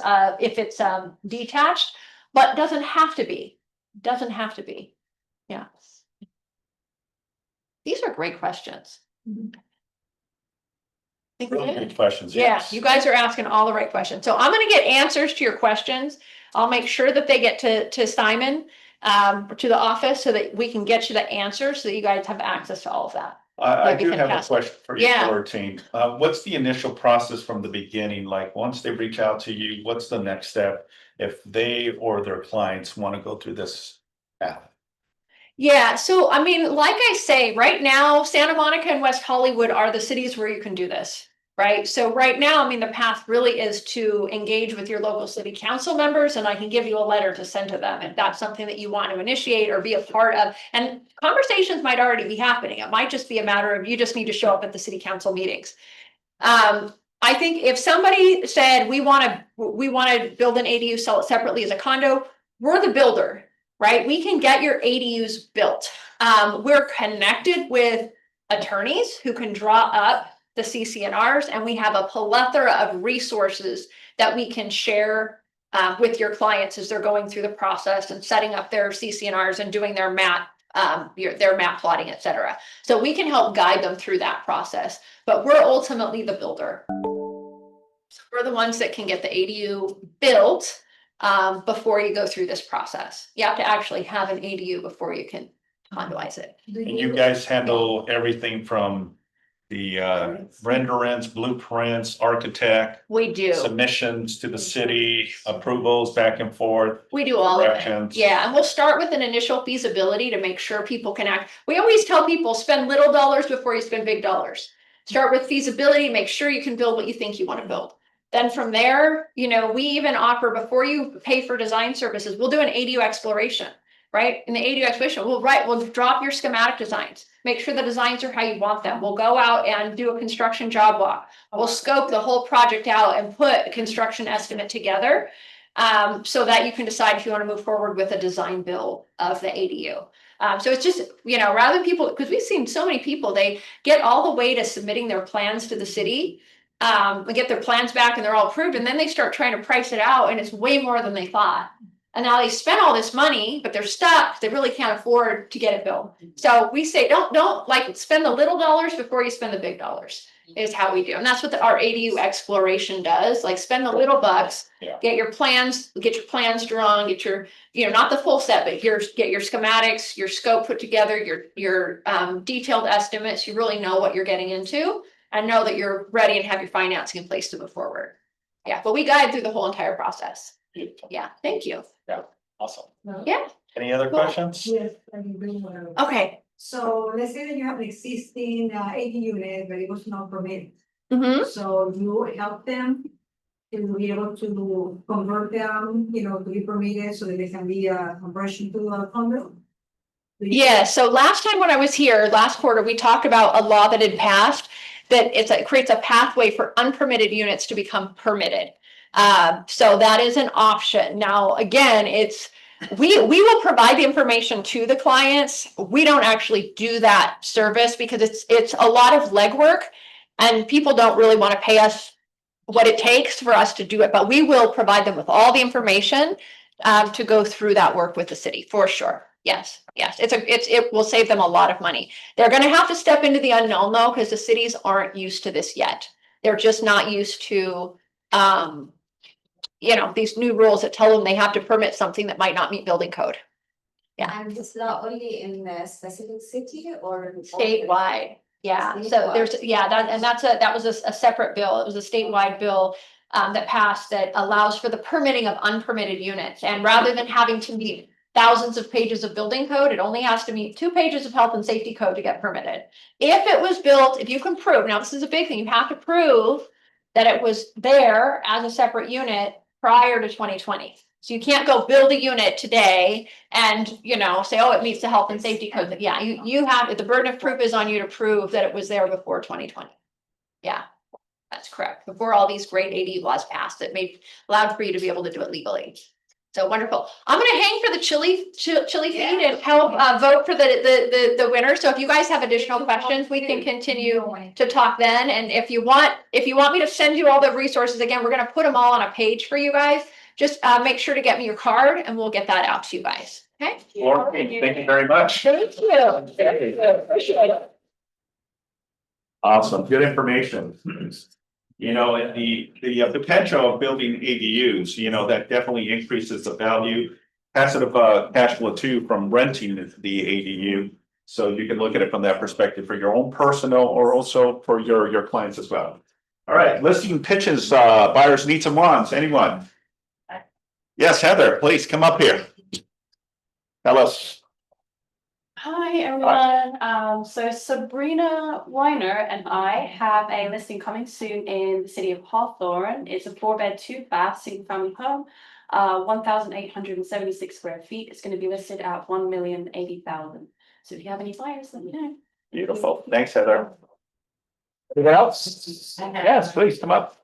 D: detached, but doesn't have to be. Doesn't have to be. Yeah. These are great questions. Think we
A: Really
D: did.
A: good questions.
D: Yeah,
A: yes.
D: you guys are asking all the right questions. So I'm gonna get answers to your questions. I'll make sure that they get to Simon, to the office so that we can get you the answers so that you guys have access to all of that.
A: I
D: That'd be
A: do have a
D: fantastic.
A: question for you,
D: Yeah.
A: Florentine. What's the initial process from the beginning? Like, once they reach out to you, what's the next step if they or their clients want to go through this path?
D: Yeah, so I mean, like I say, right now, Santa Monica and West Hollywood are the cities where you can do this, right? So right now, I mean, the path really is to engage with your local city council members, and I can give you a letter to send to them if that's something that you want to initiate or be a part of. And conversations might already be happening. It might just be a matter of you just need to show up at the city council meetings. I think if somebody said we want to build an ADU, sell it separately as a condo, we're the builder. Right? We can get your ADUs built. We're connected with attorneys who can draw up the CCNRs, and we have a plethora of resources that we can share with your clients as they're going through the process and setting up their CCNRs and doing their map plotting, et cetera. So we can help guide them through that process, but we're ultimately the builder. So we're the ones that can get the ADU built before you go through this process. You have to actually have an ADU before you can condoize it.
A: And you guys handle everything from the renderings, blueprints, architect,
D: We do.
A: submissions to the city, approvals back and forth.
D: We do all of it.
A: Corrections.
D: Yeah, and we'll start with an initial feasibility to make sure people can act. We always tell people, spend little dollars before you spend big dollars. Start with feasibility, make sure you can build what you think you want to build. Then from there, you know, we even offer, before you pay for design services, we'll do an ADU exploration, right? In the ADU exploration, we'll drop your schematic designs. Make sure the designs are how you want them. We'll go out and do a construction job walk. We'll scope the whole project out and put a construction estimate together. So that you can decide if you want to move forward with a design build of the ADU. So it's just, you know, rather than people, because we've seen so many people, they get all the way to submitting their plans to the city. And get their plans back and they're all approved, and then they start trying to price it out and it's way more than they thought. And now they spent all this money, but they're stuck. They really can't afford to get it built. So we say, don't like spend the little dollars before you spend the big dollars, is how we do. And that's what our ADU exploration does. Like, spend the little bucks,
A: Yeah.
D: get your plans drawn, get your, you know, not the full set, but get your schematics, your scope put together, your detailed estimates. You really know what you're getting into and know that you're ready and have your financing in place to move forward. Yeah, but we guide through the whole entire process.
A: Beautiful.
D: Yeah, thank you.
A: Awesome.
D: Yeah.
A: Any other questions?
I: Yes, I can bring one up.
D: Okay.
I: So let's say that you have an existing AD unit, but it was not permitted.
D: Mm-hmm.
I: So you help them to be able to convert them, you know, to be permitted so that they can be a conversion to a condo?
D: Yeah, so last time when I was here, last quarter, we talked about a law that had passed that it creates a pathway for unpermitted units to become permitted. So that is an option. Now, again, we will provide the information to the clients. We don't actually do that service because it's a lot of legwork and people don't really want to pay us what it takes for us to do it, but we will provide them with all the information to go through that work with the city, for sure. Yes, it will save them a lot of money. They're gonna have to step into the unknown though, because the cities aren't used to this yet. They're just not used to, you know, these new rules that tell them they have to permit something that might not meet building code. Yeah.
B: And it's not only in the specific city or?
D: Statewide, yeah, so there's, yeah, that was a separate bill. It was a statewide bill that passed that allows for the permitting of unpermitted units. And rather than having to meet thousands of pages of building code, it only has to meet 2 pages of health and safety code to get permitted. If it was built, if you can prove, now this is a big thing, you have to prove that it was there as a separate unit prior to 2020. So you can't go build a unit today and, you know, say, oh, it meets the health and safety code. Yeah, you have, the burden of proof is on you to prove that it was there before 2020. Yeah, that's correct. Before all these great AD laws passed that allowed for you to be able to do it legally. So wonderful. I'm gonna hang for the chili feed and help vote for the winner. So if you guys have additional questions, we can continue to talk then. And if you want me to send you all the resources, again, we're gonna put them all on a page for you guys. Just make sure to get me your card and we'll get that out to you guys. Okay?
A: Laura, thank you very much.
D: Thank you. Appreciate it.
A: Awesome, good information. You know, and the potential of building ADUs, you know, that definitely increases the value. Passive cash flow too from renting the ADU. So you can look at it from that perspective for your own personal or also for your clients as well. All right, listing pitches, buyers needs and wants, anyone? Yes, Heather, please come up here. Tell us.
H: Hi everyone, so Sabrina Weiner and I have a listing coming soon in the city of Hawthorne. It's a 4-bed, 2-bath, single family home, 1,876 square feet. It's going to be listed at 1,080,000. So if you have any buyers, let me know.
A: Beautiful, thanks Heather. Anyone else? Yes, please come up.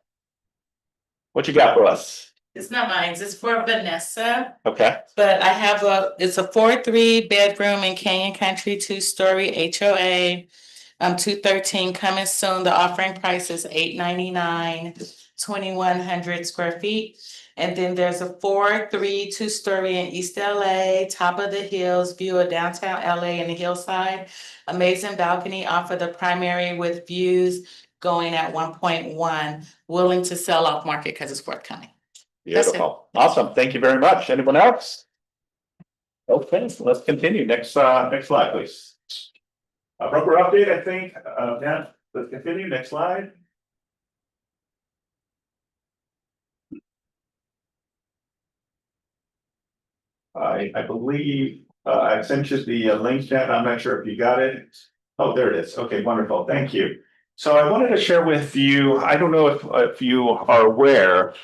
A: What you got for us?
J: It's not mine, it's for Vanessa,
A: Okay,
J: but I have it's a 4-3 bedroom in Canyon Country, 2-story HOA. 213 coming soon. The offering price is $899, 2,100 square feet. And then there's a 4-3 2-story in East LA, top of the hills, view of downtown LA and the hillside. Amazing balcony off of the primary with views going at 1.1, willing to sell off market because it's forthcoming. That's it.
A: Beautiful, awesome, thank you very much. Anyone else? Okay, so let's continue. Next slide, please. Broker update, I think, yeah, let's continue. Next slide. I believe, I sent you the link chat. I'm not sure if you got it. Oh, there it is. Okay, wonderful. Thank you. So I wanted to share with you, I don't know if you are aware,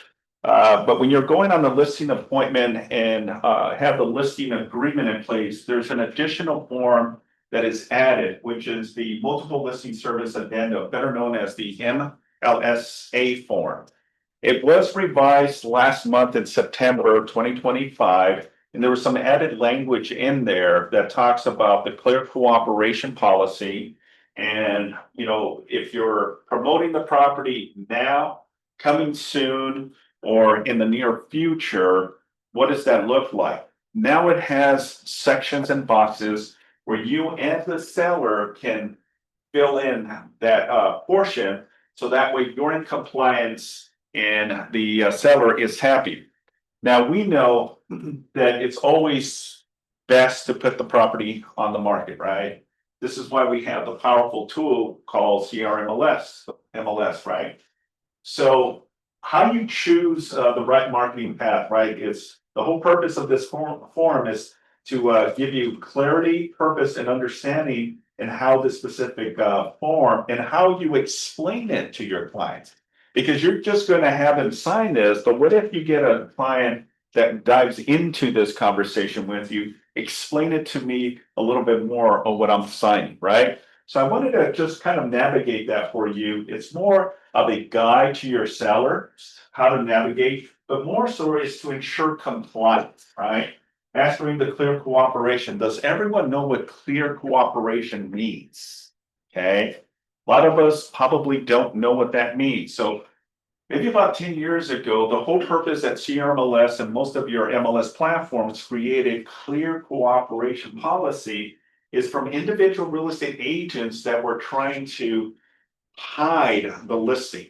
A: but when you're going on the listing appointment and have the listing agreement in place, there's an additional form that is added, which is the multiple listing service addendum, better known as the MLSA form. It was revised last month in September 2025, and there was some added language in there that talks about the clear cooperation policy. And, you know, if you're promoting the property now, coming soon, or in the near future, what does that look like? Now it has sections and boxes where you and the seller can fill in that portion, so that way you're in compliance and the seller is happy. Now, we know that it's always best to put the property on the market, right? This is why we have the powerful tool called MLS, right? So how you choose the right marketing path, right? It's the whole purpose of this forum is to give you clarity, purpose, and understanding in how this specific form and how you explain it to your clients. Because you're just going to have them sign this, but what if you get a client that dives into this conversation with you, explain it to me a little bit more on what I'm signing, right? So I wanted to just kind of navigate that for you. It's more of a guide to your seller, how to navigate, but more so is to ensure compliance, right? Mastering the clear cooperation. Does everyone know what clear cooperation means? Okay. A lot of us probably don't know what that means. So maybe about 10 years ago, the whole purpose that CRMLS and most of your MLS platforms created clear cooperation policy is from individual real estate agents that were trying to hide the listing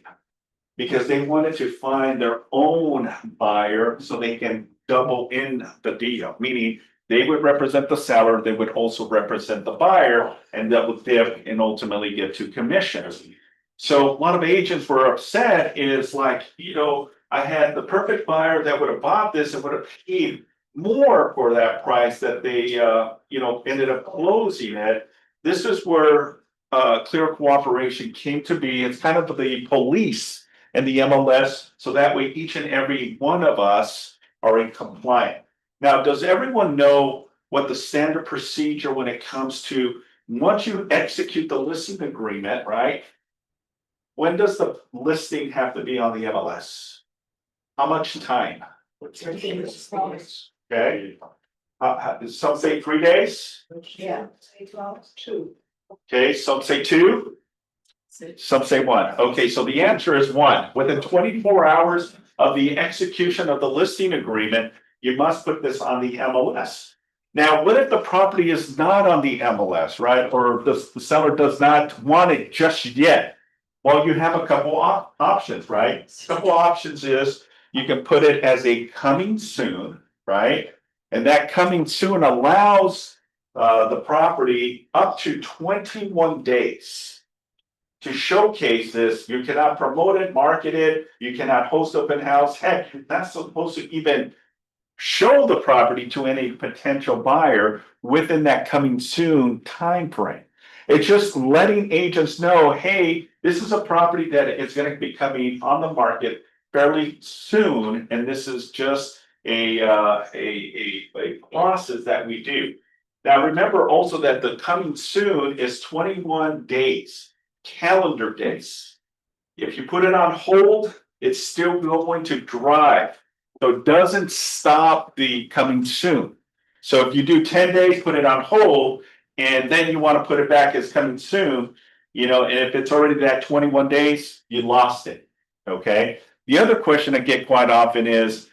A: because they wanted to find their own buyer so they can double in the deal, meaning they would represent the seller, they would also represent the buyer, and that would dip and ultimately get to commissions. So a lot of agents were upset is like, you know, I had the perfect buyer that would have bought this and would have paid more for that price that they, you know, ended up closing it. This is where clear cooperation came to be. It's kind of the police and the MLS, so that way each and every one of us are in compliance. Now, does everyone know what the standard procedure when it comes to once you execute the listing agreement, right? When does the listing have to be on the MLS? How much time? Okay. Some say 3 days.
B: Yeah, say 12, 2.
A: Okay, some say 2. Some say 1. Okay, so the answer is 1. Within 24 hours of the execution of the listing agreement, you must put this on the MLS. Now, what if the property is not on the MLS, right? Or the seller does not want it just yet? Well, you have a couple options, right? A couple options is you can put it as a coming soon, right? And that coming soon allows the property up to 21 days to showcase this. You cannot promote it, market it. You cannot host open house. Heck, you're not supposed to even show the property to any potential buyer within that coming soon time frame. It's just letting agents know, hey, this is a property that is going to be coming on the market fairly soon, and this is just a process that we do. Now, remember also that the coming soon is 21 days, calendar days. If you put it on hold, it's still going to drive. So it doesn't stop the coming soon. So if you do 10 days, put it on hold, and then you want to put it back as coming soon, you know, and if it's already that 21 days, you lost it. Okay. The other question I get quite often is,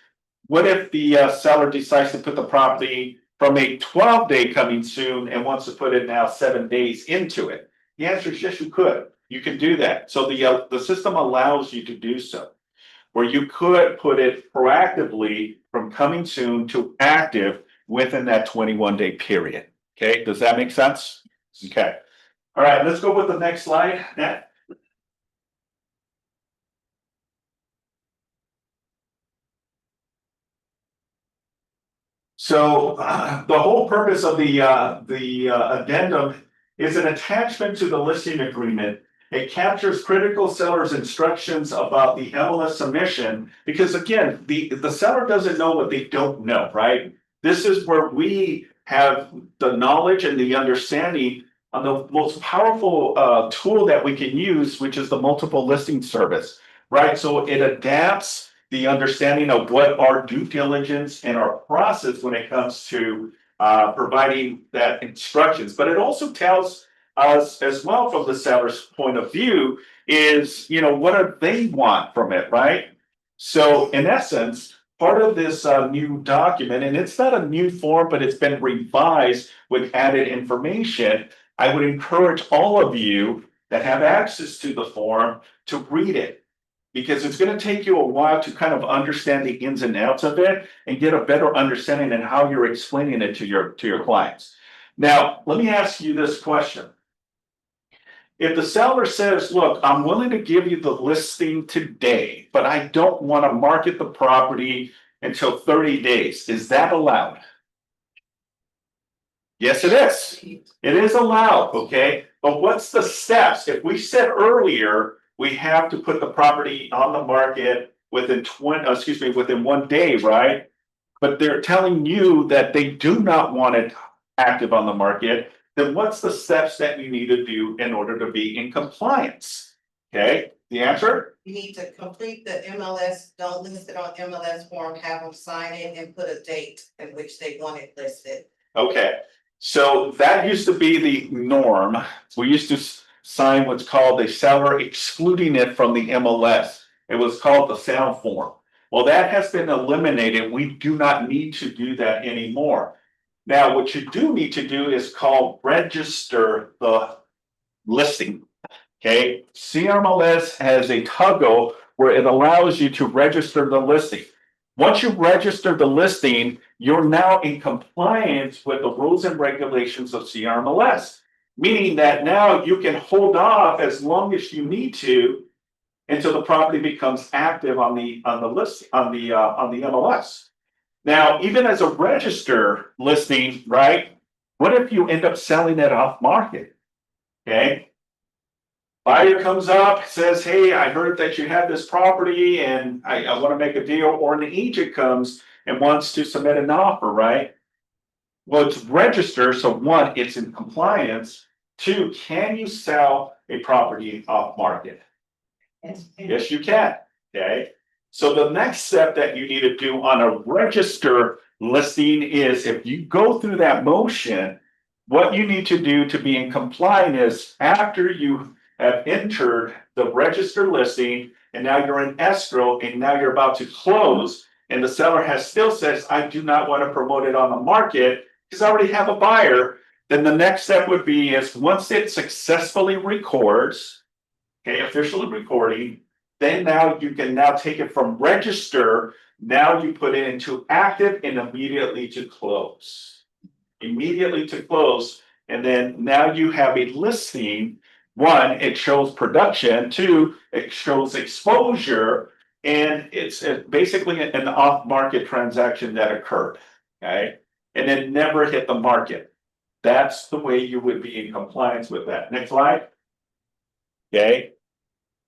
A: what if the seller decides to put the property from a 12-day coming soon and wants to put it now 7 days into it? The answer is yes, you could. You can do that. So the system allows you to do so. where you could put it proactively from coming soon to active within that 21-day period. Okay, does that make sense? Okay. All right, let's go with the next slide. Nat. So the whole purpose of the addendum is an attachment to the listing agreement. It captures critical seller's instructions about the MLS submission, because again, the seller doesn't know what they don't know, right? This is where we have the knowledge and the understanding on the most powerful tool that we can use, which is the multiple listing service, right? So it adapts the understanding of what our due diligence and our process when it comes to providing that instructions, but it also tells us as well from the seller's point of view is, you know, what do they want from it, right? So in essence, part of this new document, and it's not a new form, but it's been revised with added information. I would encourage all of you that have access to the form to read it, because it's going to take you a while to kind of understand the ins and outs of it and get a better understanding and how you're explaining it to your clients. Now, let me ask you this question. If the seller says, look, I'm willing to give you the listing today, but I don't want to market the property until 30 days, is that allowed? Yes, it is. It is allowed, okay? But what's the steps? If we said earlier, we have to put the property on the market within within 1 day, right? But they're telling you that they do not want it active on the market, then what's the steps that you need to do in order to be in compliance? Okay, the answer?
K: You need to complete the MLS, don't list it on MLS form, have them sign it and put a date in which they want it listed.
A: Okay, so that used to be the norm. We used to sign what's called a seller excluding it from the MLS. It was called the sound form. Well, that has been eliminated. We do not need to do that anymore. Now, what you do need to do is register the listing. Okay, CRMLS has a toggle where it allows you to register the listing. Once you register the listing, you're now in compliance with the rules and regulations of CRMLS, meaning that now you can hold off as long as you need to until the property becomes active on the list on the MLS. Now, even as a register listing, right? What if you end up selling it off market? Okay. Buyer comes up, says, hey, I heard that you have this property and I want to make a deal, or an agent comes and wants to submit an offer, right? Well, it's registered, so one, it's in compliance. Two, can you sell a property off market? Yes, you can. Okay. So the next step that you need to do on a register listing is, if you go through that motion, what you need to do to be in compliance is, after you have entered the register listing and now you're in escrow and now you're about to close, and the seller still says, I do not want to promote it on the market because I already have a buyer, then the next step would be is, once it successfully records, okay, officially recording, then now you can now take it from register. Now you put it into active and immediately to close. Immediately to close. And then now you have a listing. One, it shows production. Two, it shows exposure. And it's basically an off-market transaction that occurred. Okay. And it never hit the market. That's the way you would be in compliance with that. Next slide. Okay.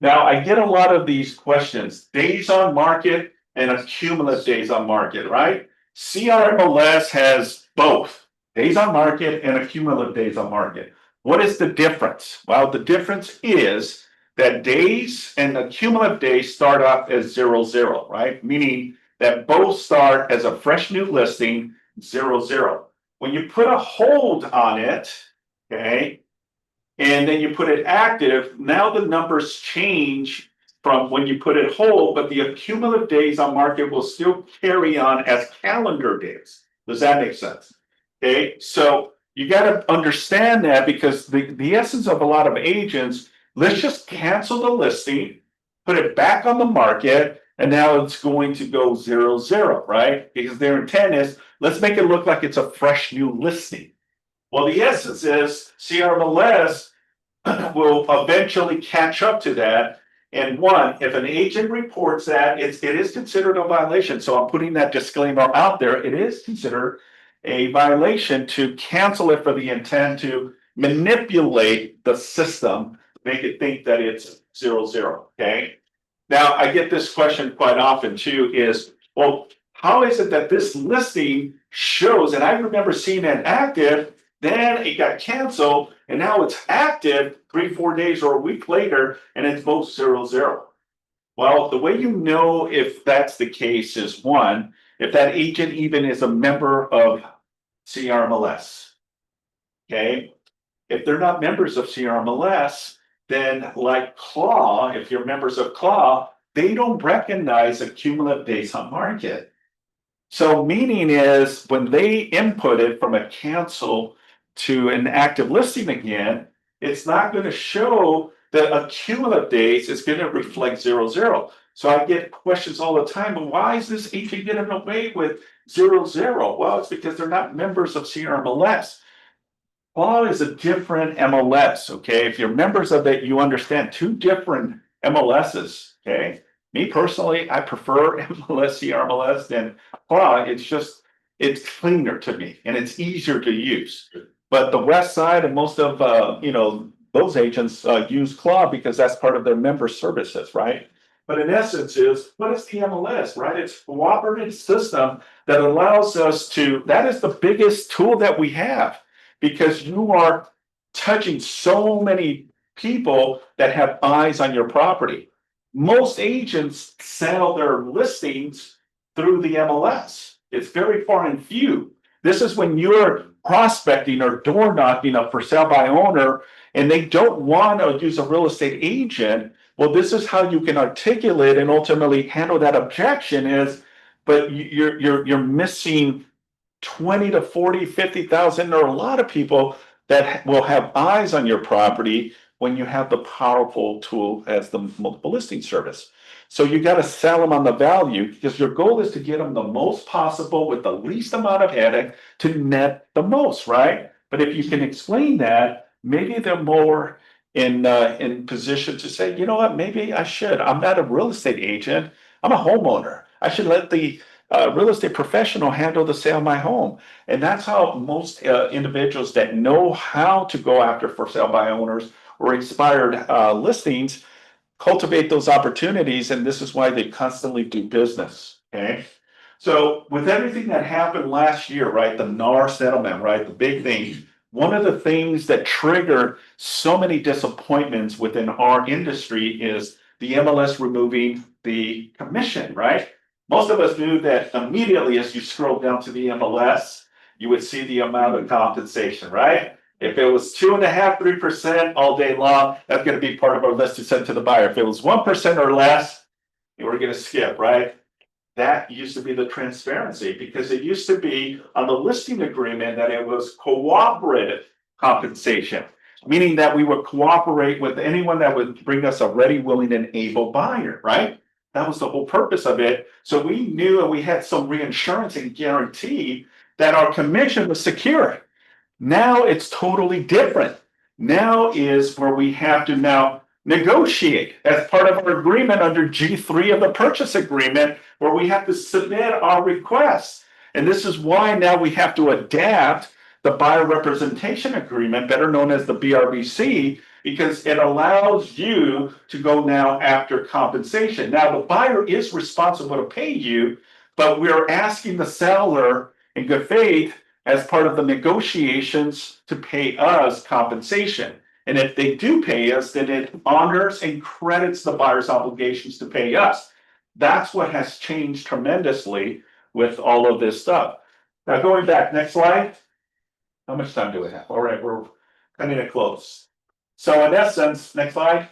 A: Now, I get a lot of these questions, days on market and cumulative days on market, right? CRMLS has both days on market and cumulative days on market. What is the difference? Well, the difference is that days and cumulative days start off as 00, right? Meaning that both start as a fresh new listing, 00. When you put a hold on it, okay, and then you put it active, now the numbers change from when you put it hold, but the cumulative days on market will still carry on as calendar days. Does that make sense? Okay, so you got to understand that, because the essence of a lot of agents, let's just cancel the listing, put it back on the market, And now it's going to go 0-0, right? Because their intent is, let's make it look like it's a fresh new listing. Well, the essence is CRMLS will eventually catch up to that. And one, if an agent reports that, it is considered a violation. So I'm putting that disclaimer out there. It is considered a violation to cancel it for the intent to manipulate the system, make it think that it's 0-0, okay? Now, I get this question quite often too, is, well, how is it that this listing shows, and I remember seeing it active, then it got canceled, and now it's active 3-4 days or a week later, and it's both 0-0. Well, the way you know if that's the case is one, if that agent even is a member of CRMLS. Okay, if they're not members of CRMLS, then like Claw, if you're members of Claw, they don't recognize a cumulative days on market. So meaning is when they input it from a cancel to an active listing again, it's not going to show the accumulative days, it's going to reflect 0-0. So I get questions all the time, but why is this agent getting away with 0-0? Well, it's because they're not members of CRMLS. Claw is a different MLS, okay? If you're members of it, you understand two different MLSs, okay? Me personally, I prefer MLS, CRMLS than Claw. It's cleaner to me and it's easier to use. But the West Side and most of, those agents use Claw because that's part of their member services, right? But in essence what is the MLS, right? It's a cooperative system that allows us to, that is the biggest tool that we have because you are touching so many people that have eyes on your property. Most agents sell their listings through the MLS. It's very far and few. This is when you're prospecting or door knocking a for sale by owner and they don't want to use a real estate agent. Well, this is how you can articulate and ultimately handle that objection is, but you're missing 20 to 40, 50,000 or a lot of people that will have eyes on your property when you have the powerful tool as the multiple listing service. So you got to sell them on the value because your goal is to get them the most possible with the least amount of headache to net the most, right? But if you can explain that, maybe they're more in position to say, you know what, maybe I should. I'm not a real estate agent. I'm a homeowner. I should let the real estate professional handle the sale of my home. And that's how most individuals that know how to go after for sale by owners or expired listings cultivate those opportunities. And this is why they constantly do business. Okay. So with everything that happened last year, right, the NAR settlement, right, the big thing, one of the things that triggered so many disappointments within our industry is the MLS removing the commission, right? Most of us knew that immediately as you scroll down to the MLS, you would see the amount of compensation, right? If it was 2.5%, 3% all day long, that's going to be part of our list to send to the buyer. If it was 1% or less, you were going to skip, right? That used to be the transparency because it used to be on the listing agreement that it was cooperative compensation, meaning that we would cooperate with anyone that would bring us a ready, willing, and able buyer, right? That was the whole purpose of it. So we knew and we had some reinsurance and guarantee that our commission was secure. Now it's totally different. Now is where we have to now negotiate as part of our agreement under G3 of the purchase agreement, where we have to submit our requests. And this is why now we have to adapt the buyer representation agreement, better known as the BRBC, because it allows you to go now after compensation. Now, the buyer is responsible to pay you, but we're asking the seller in good faith as part of the negotiations to pay us compensation. And if they do pay us, then it honors and credits the buyer's obligations to pay us. That's what has changed tremendously with all of this stuff. Now, going back, next slide. How much time do we have? All right, we're coming to close. So in essence, next slide.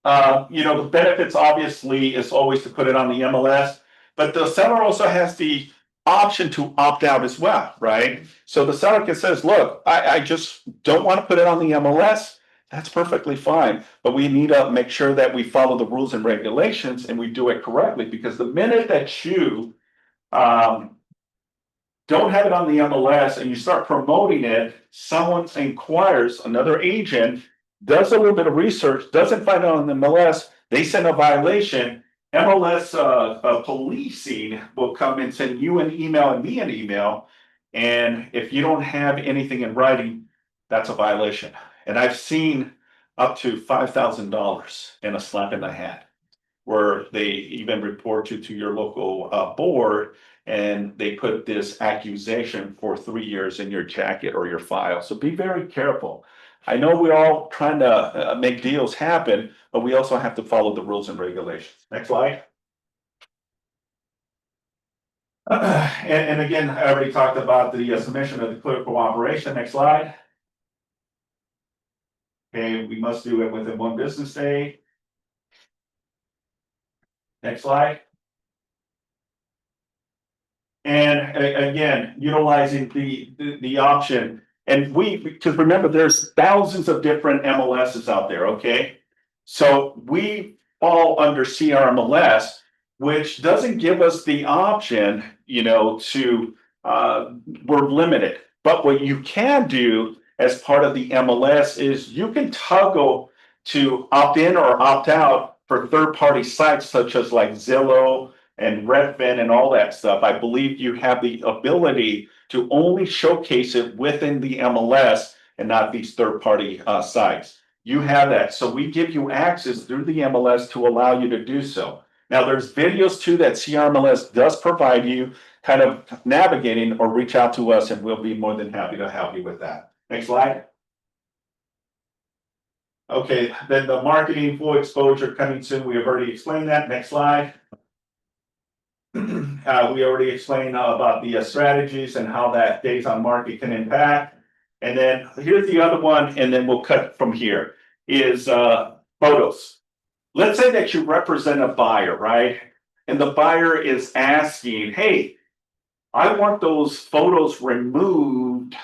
A: The benefits obviously is always to put it on the MLS, but the seller also has the option to opt out as well, right? So the seller can says, look, I just don't want to put it on the MLS. that's perfectly fine. But we need to make sure that we follow the rules and regulations and we do it correctly, because the minute that you don't have it on the MLS and you start promoting it, someone inquires, another agent does a little bit of research, doesn't find it on the MLS, they send a violation. MLS policing will come and send you an email and me an email. And if you don't have anything in writing, that's a violation. And I've seen up to $5,000 in a slap in the hand, where they even report you to your local board, and they put this accusation for 3 years in your jacket or your file. So be very careful. I know we're all trying to make deals happen, but we also have to follow the rules and regulations. Next slide. And again, I already talked about the submission of the clear cooperation. Next slide. Okay, we must do it within 1 business day. Next slide. And again, utilizing the option, and because remember, there's thousands of different MLSs out there, okay? So we fall under CRMLS, which doesn't give us the option, to, we're limited. But what you can do as part of the MLS is you can toggle to opt in or opt out for third-party sites such as like Zillow and Redfin and all that stuff. I believe you have the ability to only showcase it within the MLS and not these third-party sites. You have that. So we give you access through the MLS to allow you to do so. Now, there's videos too that CRMLS does provide you, kind of navigating, or reach out to us and we'll be more than happy to help you with that. Next slide. Okay, then the marketing full exposure coming soon. We have already explained that. Next slide. We already explained about the strategies and how that days on market can impact. And then here's the other one, and then we'll cut from here, is photos. Let's say that you represent a buyer, right? And the buyer is asking, hey, I want those photos removed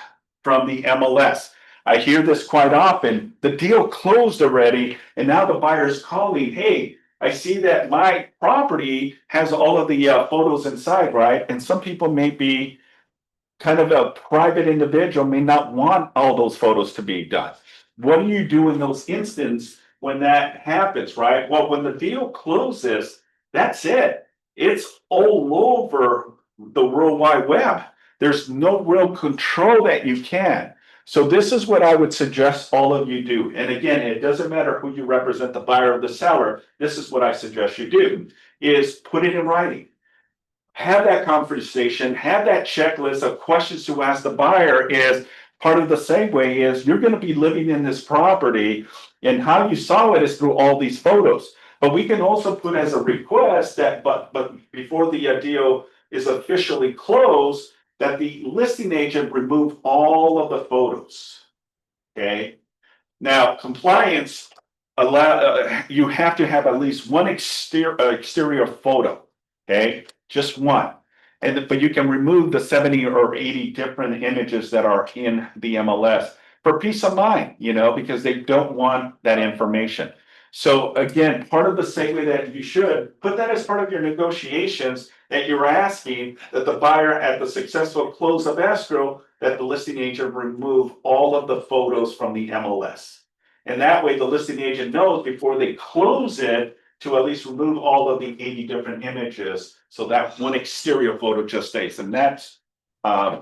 A: from the MLS. I hear this quite often. The deal closed already, and now the buyer's calling, hey, I see that my property has all of the photos inside, right? And some people may be kind of a private individual, may not want all those photos to be done. What do you do in those instances when that happens, right? Well, when the deal closes, that's it. It's all over the World Wide Web. There's no real control that you can. So this is what I would suggest all of you do. And again, it doesn't matter who you represent, the buyer or the seller. This is what I suggest you do, is put it in writing. Have that conversation, have that checklist of questions to ask the buyer. Is part of the same way is you're going to be living in this property, and how you saw it is through all these photos. But we can also put as a request that, but before the deal is officially closed, that the listing agent remove all of the photos. Okay. Now, compliance you have to have at least one exterior photo. Okay, just one. But you can remove the 70 or 80 different images that are in the MLS for peace of mind, because they don't want that information. So again, part of the same way that you should put that as part of your negotiations, that you're asking that the buyer at the successful close of escrow, that the listing agent remove all of the photos from the MLS. And that way the listing agent knows before they close it to at least remove all of the 80 different images, so that one exterior photo just stays. And that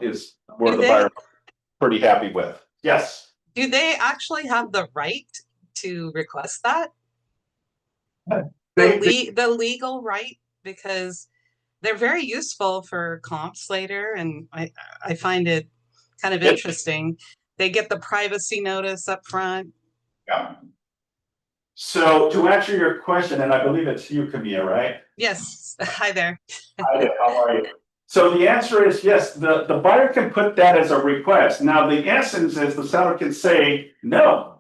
A: is where the buyer is pretty happy with. Yes.
L: Do they actually have the right to request that? The legal right? Because they're very useful for comps later, and I find it kind of interesting. They get the privacy notice up front.
A: Yeah. So to answer your question, and I believe it's you, Camilla, right?
L: Yes. Hi there.
A: Hi there. How are you? So the answer is yes, the buyer can put that as a request. Now, the essence is the seller can say, no,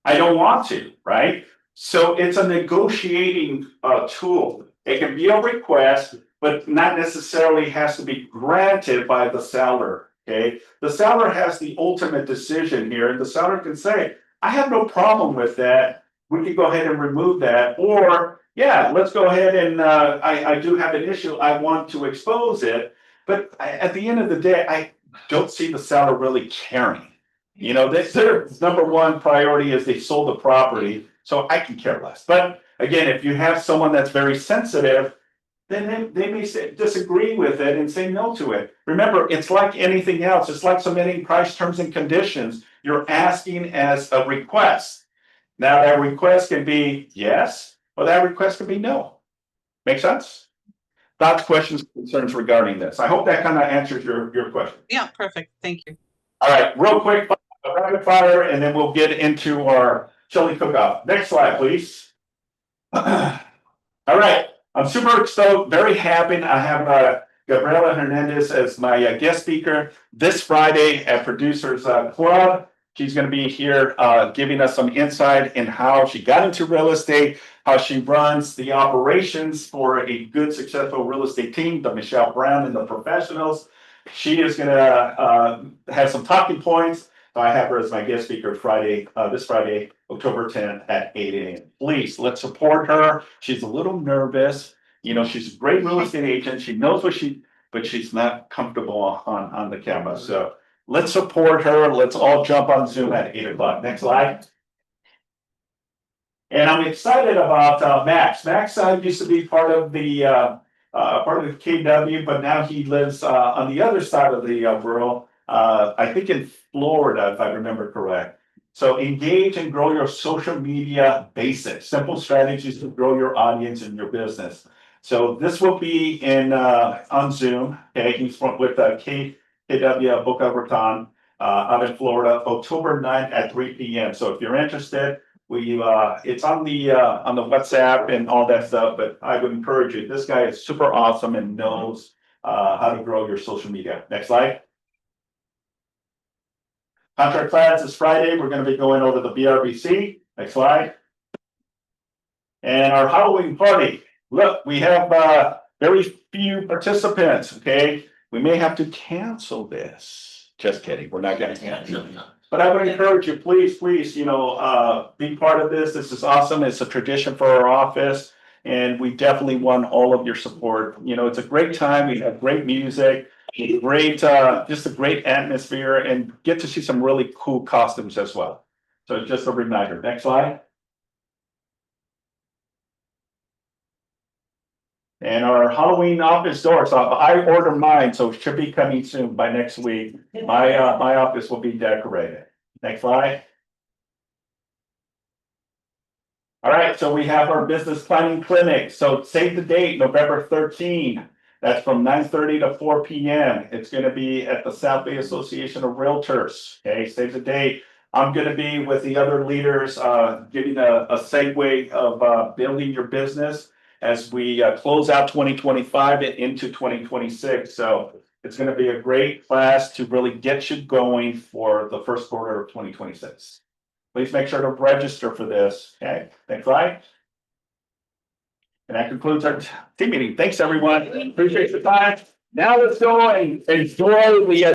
A: I don't want to, right? So it's a negotiating tool. It can be a request, but not necessarily has to be granted by the seller, okay? The seller has the ultimate decision here, and the seller can say, I have no problem with that. We could go ahead and remove that, or, yeah, let's go ahead and, I do have an issue, I want to expose it. But at the end of the day, I don't see the seller really caring. You know, their number one priority is they sold the property, so I can care less. But again, if you have someone that's very sensitive, then they may disagree with it and say no to it. Remember, it's like anything else. It's like submitting price terms and conditions. You're asking as a request. Now, that request can be yes, or that request can be no. Make sense? Thoughts, questions, concerns regarding this? I hope that kind of answers your question.
L: Yeah, perfect. Thank you.
A: All right, real quick, rapid fire, and then we'll get into our chili cook-off. Next slide, please. All right, I'm super stoked, very happy. I have Gabriela Hernandez as my guest speaker this Friday at Producers Club. She's going to be here giving us some insight in how she got into real estate, how she runs the operations for a good, successful real estate team, the Michelle Brown and the professionals. She is going to have some talking points. I have her as my guest speaker Friday, this Friday, October 10th at 8 a.m. Please, let's support her. She's a little nervous. You know, she's a great real estate agent. She knows but she's not comfortable on the camera. So let's support her. Let's all jump on Zoom at 8 o'clock. Next slide. And I'm excited about Max. Max used to be part of the KW, but now he lives on the other side of the world. I think in Florida, if I remember correct. So engage and grow your social media basics, simple strategies to grow your audience and your business. So this will be on Zoom. Okay, he's with KW Boca Raton out in Florida, October 9th at 3 p.m. So if you're interested, it's on the WhatsApp and all that stuff. But I would encourage you. This guy is super awesome and knows how to grow your social media. Next slide. Contract class is Friday. We're going to be going over the BRBC. Next slide. And our Halloween party. Look, we have very few participants. Okay, we may have to cancel this. Just kidding. We're not going to cancel. But I would encourage you, please, you know, be part of this. This is awesome. It's a tradition for our office, and we definitely want all of your support. You know, it's a great time. We have great music. Great, just a great atmosphere, and get to see some really cool costumes as well. So just a reminder. Next slide. And our Halloween office door. So I ordered mine, so it should be coming soon by next week. My office will be decorated. Next slide. All right, so we have our business planning clinic. So save the date, November 13th. That's from 9:30 to 4 p.m. It's going to be at the South Bay Association of Realtors. Okay, save the date. I'm going to be with the other leaders, giving a segue of building your business as we close out 2025 and into 2026. So it's going to be a great class to really get you going for the first quarter of 2026. Please make sure to register for this. Okay, next slide. And that concludes our team meeting. Thanks, everyone. Appreciate the time. Now let's go and enjoy the